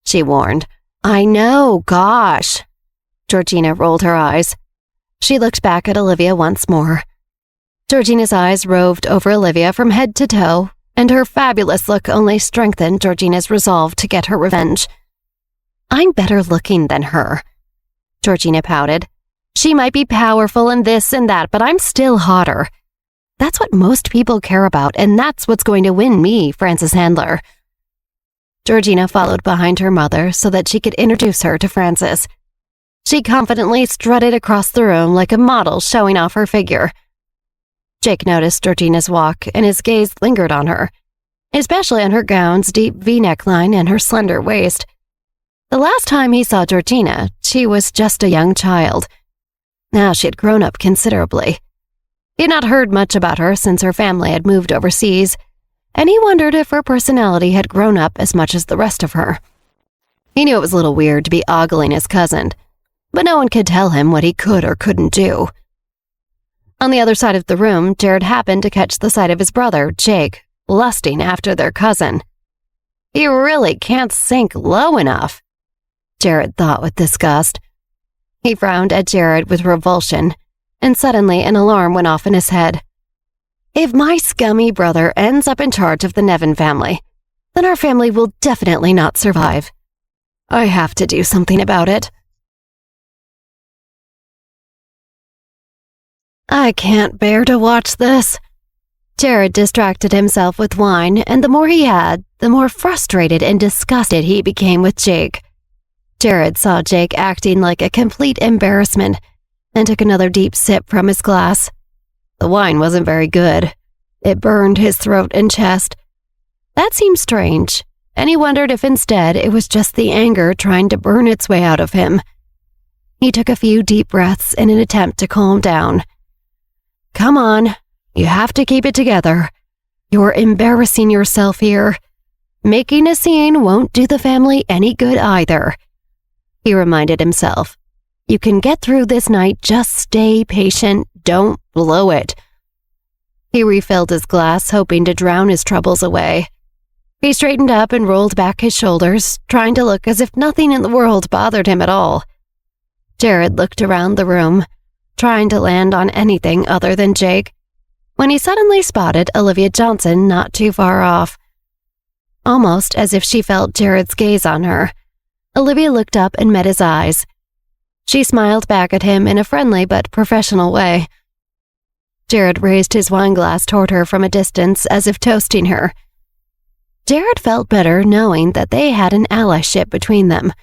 she warned. I know, gosh. Georgina rolled her eyes. She looked back at Olivia once more. Georgina's eyes roved over Olivia from head to toe, and her fabulous look only strengthened Georgina's resolve to get her revenge. I'm better looking than her, Georgina pouted. She might be powerful and this and that, but I'm still hotter. That's what most people care about, and that's what's going to win me, Frances Handler. Georgina followed behind her mother so that she could introduce her to Frances. She confidently strutted across the room like a model showing off her figure. Jake noticed Georgina's walk, and his gaze lingered on her, especially on her gown's deep V-neckline and her slender waist. The last time he saw Georgina, she was just a young child. Now she had grown up considerably. He had not heard much about her since her family had moved overseas, and he wondered if her personality had grown up as much as the rest of her. He knew it was a little weird to be ogling his cousin, but no one could tell him what he could or couldn't do. On the other side of the room, Jared happened to catch the sight of his brother, Jake, lusting after their cousin. He really can't sink low enough, Jared thought with disgust. He frowned at Jared with revulsion, and suddenly an alarm went off in his head. If my scummy brother ends up in charge of the Nevin family, then our family will definitely not survive. I have to do something about it. I can't bear to watch this. Jared distracted himself with wine, and the more he had, the more frustrated and disgusted he became with Jake. Jared saw Jake acting like a complete embarrassment and took another deep sip from his glass. The wine wasn't very good. It burned his throat and chest. That seemed strange, and he wondered if instead it was just the anger trying to burn its way out of him. He took a few deep breaths in an attempt to calm down. Come on, you have to keep it together. You're embarrassing yourself here. Making a scene won't do the family any good either. He reminded himself. You can get through this night, just stay patient, don't blow it. He refilled his glass, hoping to drown his troubles away. He straightened up and rolled back his shoulders, trying to look as if nothing in the world bothered him at all. Jared looked around the room, trying to land on anything other than Jake, when he suddenly spotted Olivia Johnson not too far off. Almost as if she felt Jared's gaze on her, Olivia looked up and met his eyes. She smiled back at him in a friendly but professional way. Jared raised his wine glass toward her from a distance as if toasting her. Jared felt better knowing that they had an allyship between them.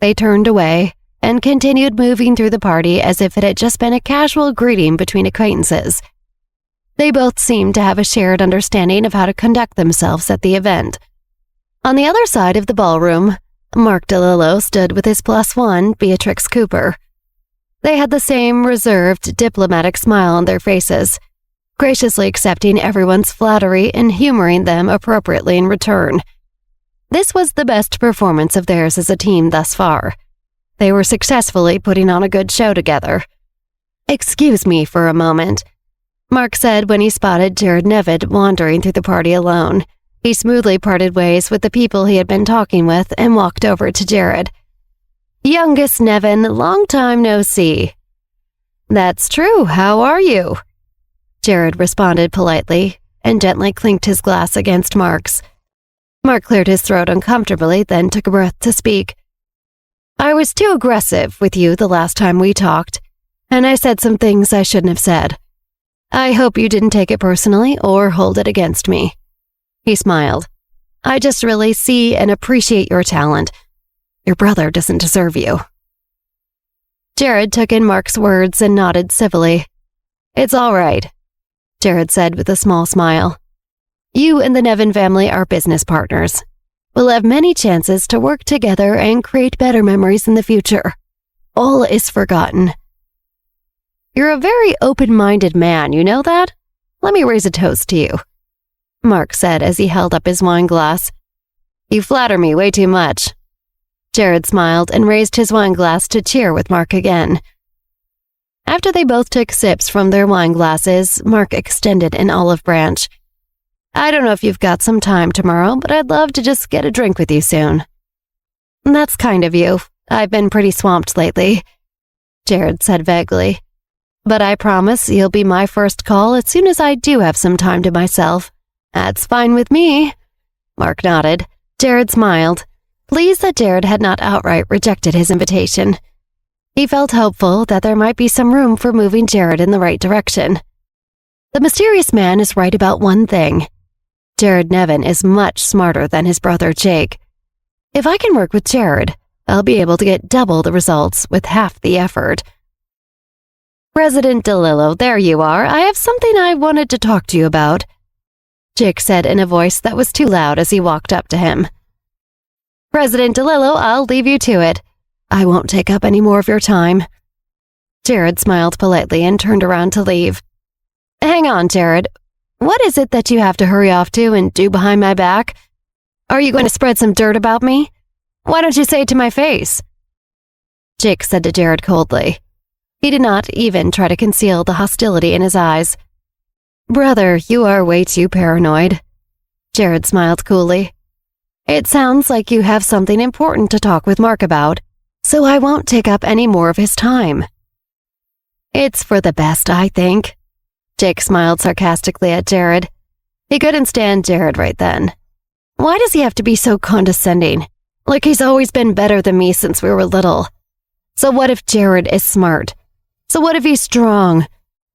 They turned away and continued moving through the party as if it had just been a casual greeting between acquaintances. They both seemed to have a shared understanding of how to conduct themselves at the event. On the other side of the ballroom, Mark DeLillo stood with his +1, Beatrix Cooper. They had the same reserved, diplomatic smile on their faces, graciously accepting everyone's flattery and humoring them appropriately in return. This was the best performance of theirs as a team thus far. They were successfully putting on a good show together. "Excuse me for a moment," Mark said when he spotted Jared Nevin wandering through the party alone. He smoothly parted ways with the people he had been talking with and walked over to Jared. "Youngest Nevin, long time no see." "That's true, how are you?" Jared responded politely and gently clinked his glass against Mark's. Mark cleared his throat uncomfortably, then took a breath to speak. "I was too aggressive with you the last time we talked, and I said some things I shouldn't have said. I hope you didn't take it personally or hold it against me." He smiled. "I just really see and appreciate your talent. Your brother doesn't deserve you." Jared took in Mark's words and nodded civilly. "It's all right," Jared said with a small smile. "You and the Nevin family are business partners. We'll have many chances to work together and create better memories in the future. All is forgotten." "You're a very open-minded man, you know that? Let me raise a toast to you," Mark said as he held up his wine glass. "You flatter me way too much." Jared smiled and raised his wine glass to cheer with Mark again. After they both took sips from their wine glasses, Mark extended an olive branch. "I don't know if you've got some time tomorrow, but I'd love to just get a drink with you soon." "That's kind of you. I've been pretty swamped lately," Jared said vaguely. "But I promise you'll be my first call as soon as I do have some time to myself." "That's fine with me," Mark nodded. Jared smiled, pleased that Jared had not outright rejected his invitation. He felt hopeful that there might be some room for moving Jared in the right direction. The mysterious man is right about one thing. Jared Nevin is much smarter than his brother Jake. If I can work with Jared, I'll be able to get double the results with half the effort. "President DeLillo, there you are. I have something I wanted to talk to you about," Jake said in a voice that was too loud as he walked up to him. "President DeLillo, I'll leave you to it. I won't take up any more of your time." Jared smiled politely and turned around to leave. "Hang on, Jared. What is it that you have to hurry off to and do behind my back? Are you going to spread some dirt about me? Why don't you say it to my face?" Jake said to Jared coldly. He did not even try to conceal the hostility in his eyes. "Brother, you are way too paranoid. Jared smiled coolly. It sounds like you have something important to talk with Mark about, so I won't take up any more of his time. It's for the best, I think. Jake smiled sarcastically at Jared. He couldn't stand Jared right then. Why does he have to be so condescending? Like he's always been better than me since we were little. So what if Jared is smart? So what if he's strong?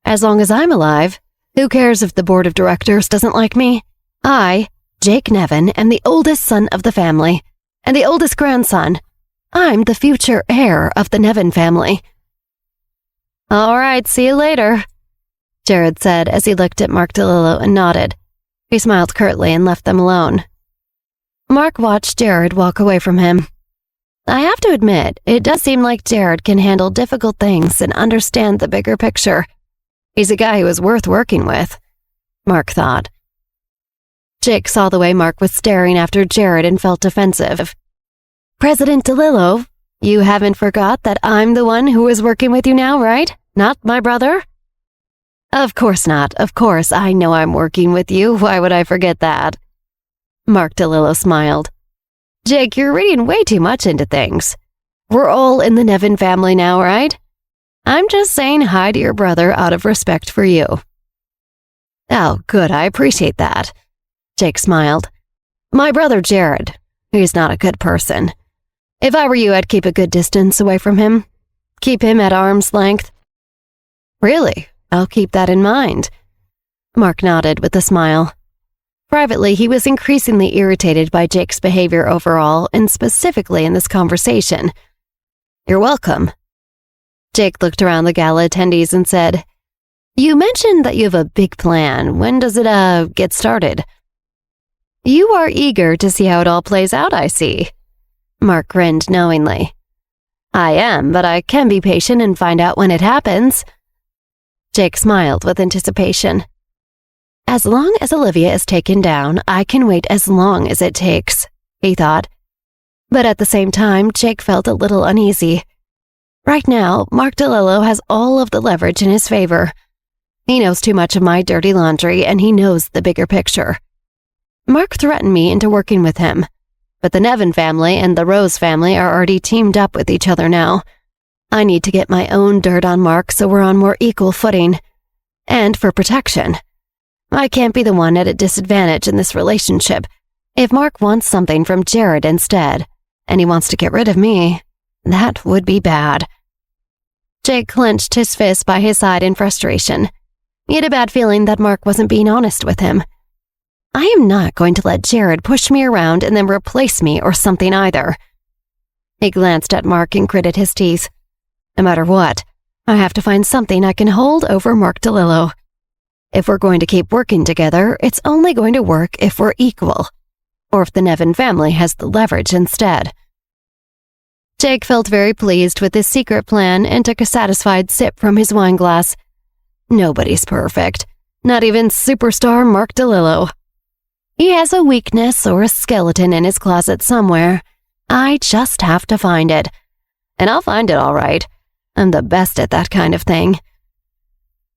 As long as I'm alive, who cares if the board of directors doesn't like me? I, Jake Nevin, am the oldest son of the family, and the oldest grandson. I'm the future heir of the Nevin family. All right, see you later, Jared said as he looked at Mark DeLillo and nodded. He smiled curtly and left them alone. Mark watched Jared walk away from him. I have to admit, it does seem like Jared can handle difficult things and understand the bigger picture. He's a guy who is worth working with, Mark thought. Jake saw the way Mark was staring after Jared and felt defensive. President DeLillo, you haven't forgot that I'm the one who is working with you now, right? Not my brother? Of course not. Of course, I know I'm working with you. Why would I forget that? Mark DeLillo smiled. Jake, you're reading way too much into things. We're all in the Nevin family now, right? I'm just saying hi to your brother out of respect for you. Oh, good. I appreciate that. Jake smiled. My brother Jared. He's not a good person. If I were you, I'd keep a good distance away from him. Keep him at arm's length. Really? I'll keep that in mind. Mark nodded with a smile. Privately, he was increasingly irritated by Jake's behavior overall, and specifically in this conversation. You're welcome. Jake looked around the gala attendees and said, You mentioned that you have a big plan. When does it, get started? You are eager to see how it all plays out, I see. Mark grinned knowingly. I am, but I can be patient and find out when it happens. Jake smiled with anticipation. As long as Olivia is taken down, I can wait as long as it takes, he thought. But at the same time, Jake felt a little uneasy. Right now, Mark DeLillo has all of the leverage in his favor. He knows too much of my dirty laundry, and he knows the bigger picture. Mark threatened me into working with him, but the Nevin family and the Rose family are already teamed up with each other now. I need to get my own dirt on Mark so we're on more equal footing. And for protection. I can't be the one at a disadvantage in this relationship. If Mark wants something from Jared instead, and he wants to get rid of me, that would be bad. Jake clenched his fist by his side in frustration. He had a bad feeling that Mark wasn't being honest with him. I am not going to let Jared push me around and then replace me or something either. He glanced at Mark and gritted his teeth. No matter what, I have to find something I can hold over Mark DeLillo. If we're going to keep working together, it's only going to work if we're equal, or if the Nevin family has the leverage instead. Jake felt very pleased with his secret plan and took a satisfied sip from his wine glass. Nobody's perfect, not even superstar Mark DeLillo. He has a weakness or a skeleton in his closet somewhere. I just have to find it. And I'll find it all right. I'm the best at that kind of thing.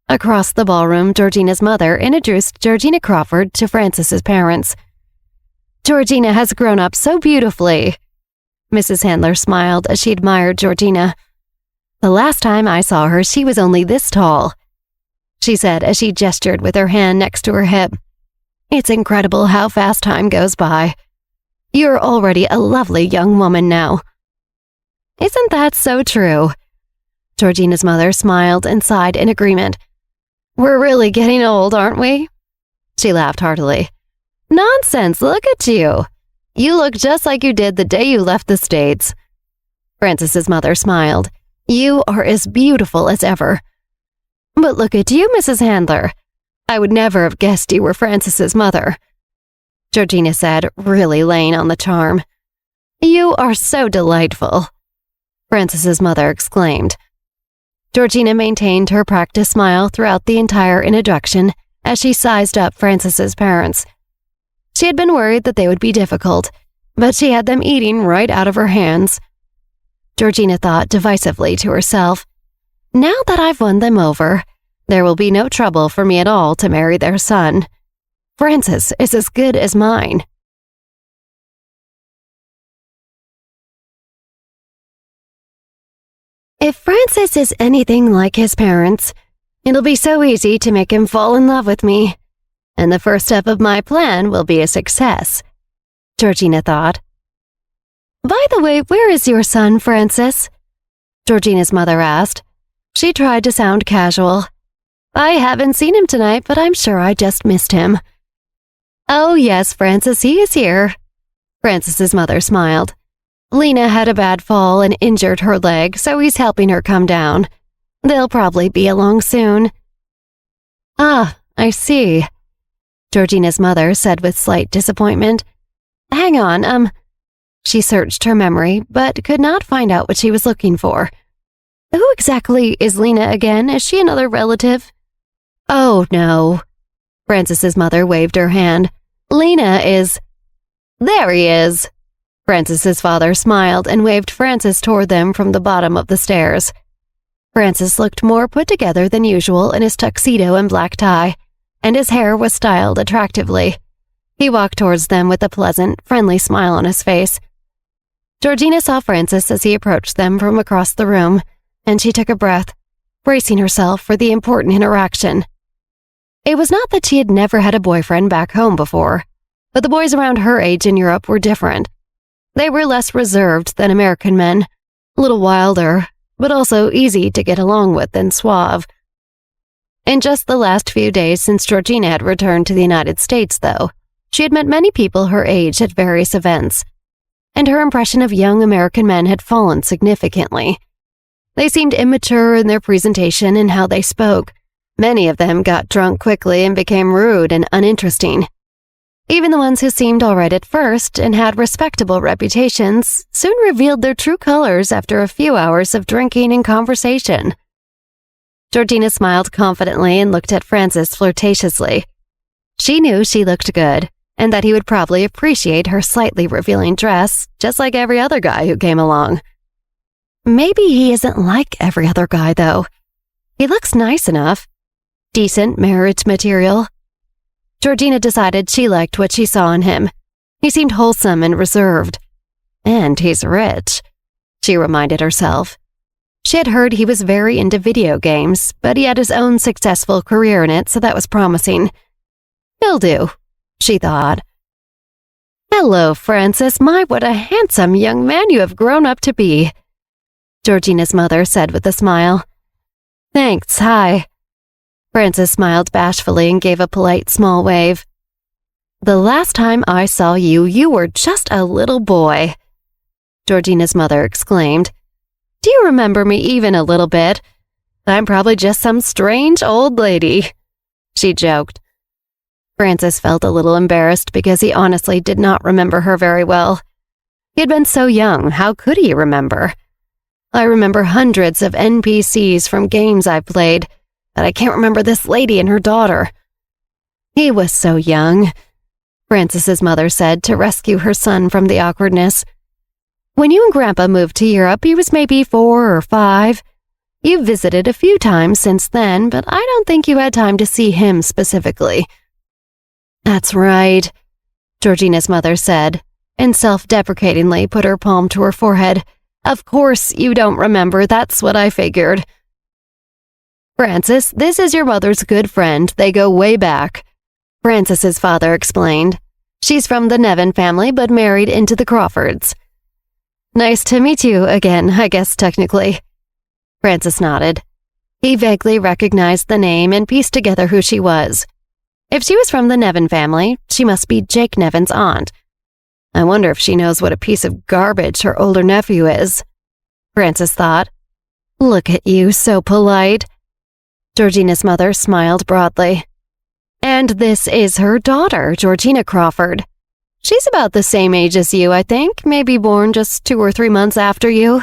Across the ballroom, Georgina's mother introduced Georgina Crawford to Francis's parents. Georgina has grown up so beautifully. Mrs. Handler smiled as she admired Georgina. The last time I saw her, she was only this tall, she said as she gestured with her hand next to her hip. It's incredible how fast time goes by. You're already a lovely young woman now. Isn't that so true? Georgina's mother smiled and sighed in agreement. We're really getting old, aren't we? She laughed heartily. Nonsense, look at you. You look just like you did the day you left the States. Francis's mother smiled. You are as beautiful as ever. But look at you, Mrs. Handler. I would never have guessed you were Francis's mother, Georgina said, really laying on the charm. You are so delightful, Francis's mother exclaimed. Georgina maintained her practiced smile throughout the entire introduction as she sized up Francis's parents. She had been worried that they would be difficult, but she had them eating right out of her hands. Georgina thought divisively to herself, now that I've won them over, there will be no trouble for me at all to marry their son. Francis is as good as mine. If Francis is anything like his parents, it'll be so easy to make him fall in love with me. And the first step of my plan will be a success, Georgina thought. By the way, where is your son, Francis? Georgina's mother asked. She tried to sound casual. I haven't seen him tonight, but I'm sure I just missed him. Oh yes, Francis, he is here. Francis's mother smiled. Lena had a bad fall and injured her leg, so he's helping her come down. They'll probably be along soon. Ah, I see, Georgina's mother said with slight disappointment. Hang on, She searched her memory, but could not find out what she was looking for. Who exactly is Lena again? Is she another relative? Oh, no. Francis's mother waved her hand. Lena is... There he is. Francis's father smiled and waved Francis toward them from the bottom of the stairs. Francis looked more put together than usual in his tuxedo and black tie, and his hair was styled attractively. He walked towards them with a pleasant, friendly smile on his face. Georgina saw Francis as he approached them from across the room, and she took a breath, bracing herself for the important interaction. It was not that she had never had a boyfriend back home before, but the boys around her age in Europe were different. They were less reserved than American men, a little wilder, but also easy to get along with and suave. In just the last few days since Georgina had returned to the United States, though, she had met many people her age at various events, and her impression of young American men had fallen significantly. They seemed immature in their presentation and how they spoke. Many of them got drunk quickly and became rude and uninteresting. Even the ones who seemed all right at first and had respectable reputations soon revealed their true colors after a few hours of drinking and conversation. Georgina smiled confidently and looked at Francis flirtatiously. She knew she looked good, and that he would probably appreciate her slightly revealing dress, just like every other guy who came along. Maybe he isn't like every other guy, though. He looks nice enough. Decent marriage material. Georgina decided she liked what she saw in him. He seemed wholesome and reserved. And he's rich, she reminded herself. She had heard he was very into video games, but he had his own successful career in it, so that was promising. He'll do, she thought. Hello, Francis. My, what a handsome young man you have grown up to be, Georgina's mother said with a smile. Thanks, hi. Francis smiled bashfully and gave a polite small wave. The last time I saw you, you were just a little boy, Georgina's mother exclaimed. Do you remember me even a little bit? I'm probably just some strange old lady, she joked. Francis felt a little embarrassed because he honestly did not remember her very well. He had been so young, how could he remember? I remember hundreds of NPCs from games I played, but I can't remember this lady and her daughter. He was so young, Francis's mother said to rescue her son from the awkwardness. When you and Grandpa moved to Europe, he was maybe 4 or 5. You've visited a few times since then, but I don't think you had time to see him specifically. That's right, Georgina's mother said, and self-deprecatingly put her palm to her forehead. Of course you don't remember, that's what I figured. Francis, this is your mother's good friend. They go way back, Francis's father explained. She's from the Nevin family, but married into the Crawfords. Nice to meet you again, I guess technically. Francis nodded. He vaguely recognized the name and pieced together who she was. If she was from the Nevin family, she must be Jake Nevin's aunt. I wonder if she knows what a piece of garbage her older nephew is, Francis thought. Look at you, so polite. Georgina's mother smiled broadly. And this is her daughter, Georgina Crawford. She's about the same age as you, I think, maybe born just 2 or 3 months after you,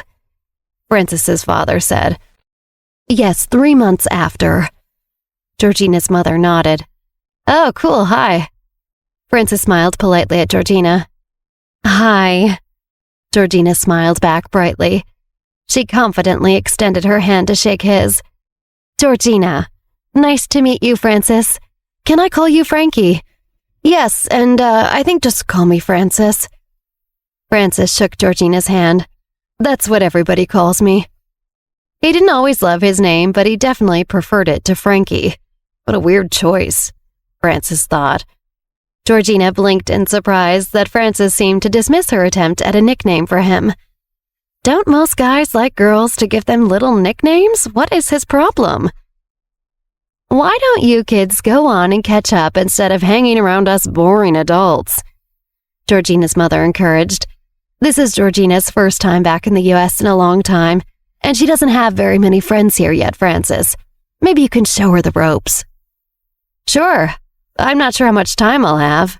Francis's father said. Yes, 3 months after. Georgina's mother nodded. Oh, cool, hi. Francis smiled politely at Georgina. Hi. Georgina smiled back brightly. She confidently extended her hand to shake his. Georgina, nice to meet you, Francis. Can I call you Frankie? Yes, and I think just call me Frances. Frances shook Georgina's hand. That's what everybody calls me. He didn't always love his name, but he definitely preferred it to Frankie. What a weird choice, Frances thought. Georgina blinked in surprise that Frances seemed to dismiss her attempt at a nickname for him. Don't most guys like girls to give them little nicknames? What is his problem? Why don't you kids go on and catch up instead of hanging around us boring adults? Georgina's mother encouraged. This is Georgina's first time back in the U.S. in a long time, and she doesn't have very many friends here yet, Frances. Maybe you can show her the ropes. Sure. I'm not sure how much time I'll have,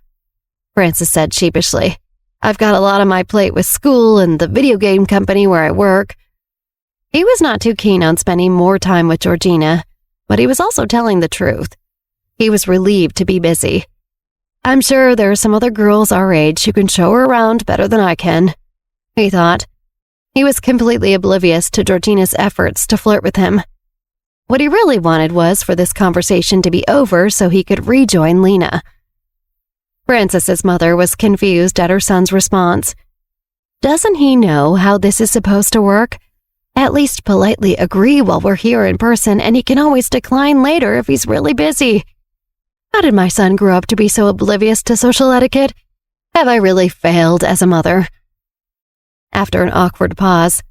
Frances said sheepishly. I've got a lot on my plate with school and the video game company where I work. He was not too keen on spending more time with Georgina, but he was also telling the truth. He was relieved to be busy. I'm sure there are some other girls our age who can show her around better than I can, he thought. He was completely oblivious to Georgina's efforts to flirt with him. What he really wanted was for this conversation to be over so he could rejoin Lena. Frances's mother was confused at her son's response. Doesn't he know how this is supposed to work? At least politely agree while we're here in person, and he can always decline later if he's really busy. How did my son grow up to be so oblivious to social etiquette? Have I really failed as a mother? After an awkward pause,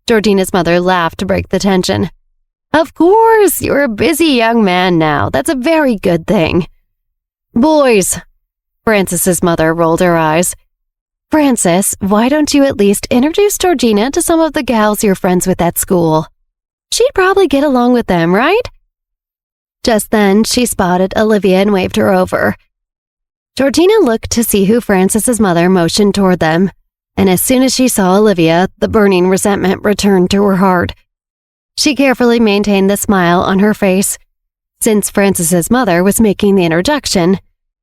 Georgina's mother laughed to break the tension. Of course, you're a busy young man now. That's a very good thing. Boys, Frances's mother rolled her eyes. Frances, why don't you at least introduce Georgina to some of the gals you're friends with at school? She'd probably get along with them, right? Just then, she spotted Olivia and waved her over. Georgina looked to see who Frances's mother motioned toward them, and as soon as she saw Olivia, the burning resentment returned to her heart. She carefully maintained the smile on her face. Since Frances's mother was making the introduction,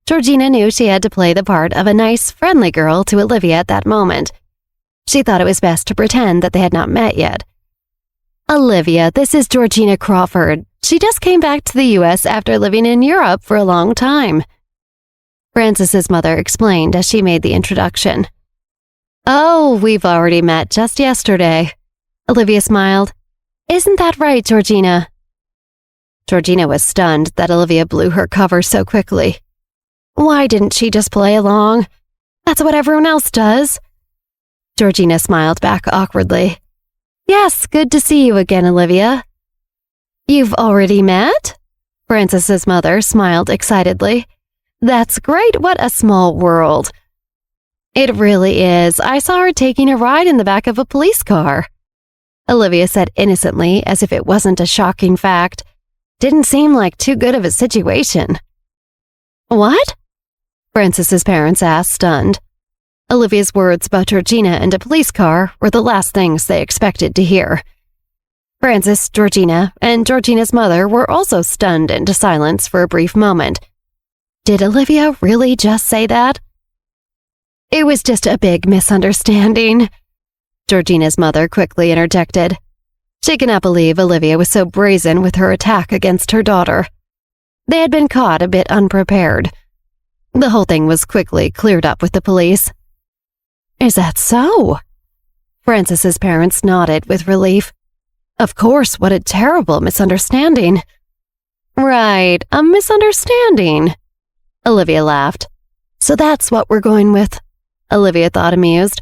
Georgina knew she had to play the part of a nice, friendly girl to Olivia at that moment. She thought it was best to pretend that they had not met yet. Olivia, this is Georgina Crawford. She just came back to the U.S. after living in Europe for a long time. Frances's mother explained as she made the introduction. Oh, we've already met just yesterday. Olivia smiled. Isn't that right, Georgina? Georgina was stunned that Olivia blew her cover so quickly. Why didn't she just play along? That's what everyone else does. Georgina smiled back awkwardly. Yes, good to see you again, Olivia. You've already met? Frances's mother smiled excitedly. That's great, what a small world. It really is. I saw her taking a ride in the back of a police car. Olivia said innocently, as if it wasn't a shocking fact. Didn't seem like too good of a situation. What? Frances's parents asked, stunned. Olivia's words about Georgina and a police car were the last things they expected to hear. Frances, Georgina, and Georgina's mother were also stunned into silence for a brief moment. Did Olivia really just say that? It was just a big misunderstanding, Georgina's mother quickly interjected. She could not believe Olivia was so brazen with her attack against her daughter. They had been caught a bit unprepared. The whole thing was quickly cleared up with the police. Is that so? Frances's parents nodded with relief. Of course, what a terrible misunderstanding. Right, a misunderstanding. Olivia laughed. So that's what we're going with, Olivia thought amused.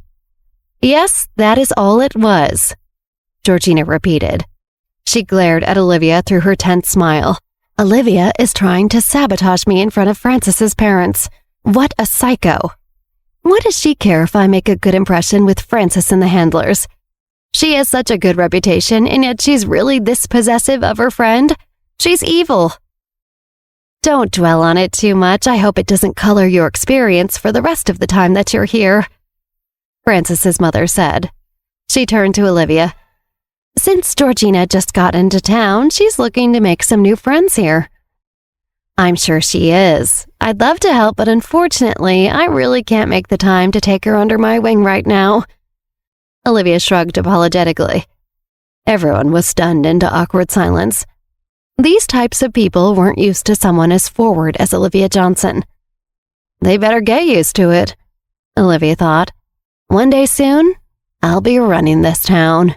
Yes, that is all it was, Georgina repeated. She glared at Olivia through her tense smile. Olivia is trying to sabotage me in front of Frances's parents. What a psycho. What does she care if I make a good impression with Frances and the handlers? She has such a good reputation, and yet she's really this possessive of her friend? She's evil. Don't dwell on it too much. I hope it doesn't color your experience for the rest of the time that you're here, Frances's mother said. She turned to Olivia. Since Georgina just got into town, she's looking to make some new friends here. I'm sure she is. I'd love to help, but unfortunately, I really can't make the time to take her under my wing right now. Olivia shrugged apologetically. Everyone was stunned into awkward silence. These types of people weren't used to someone as forward as Olivia Johnson. They better get used to it. Olivia thought. One day soon, I'll be running this town.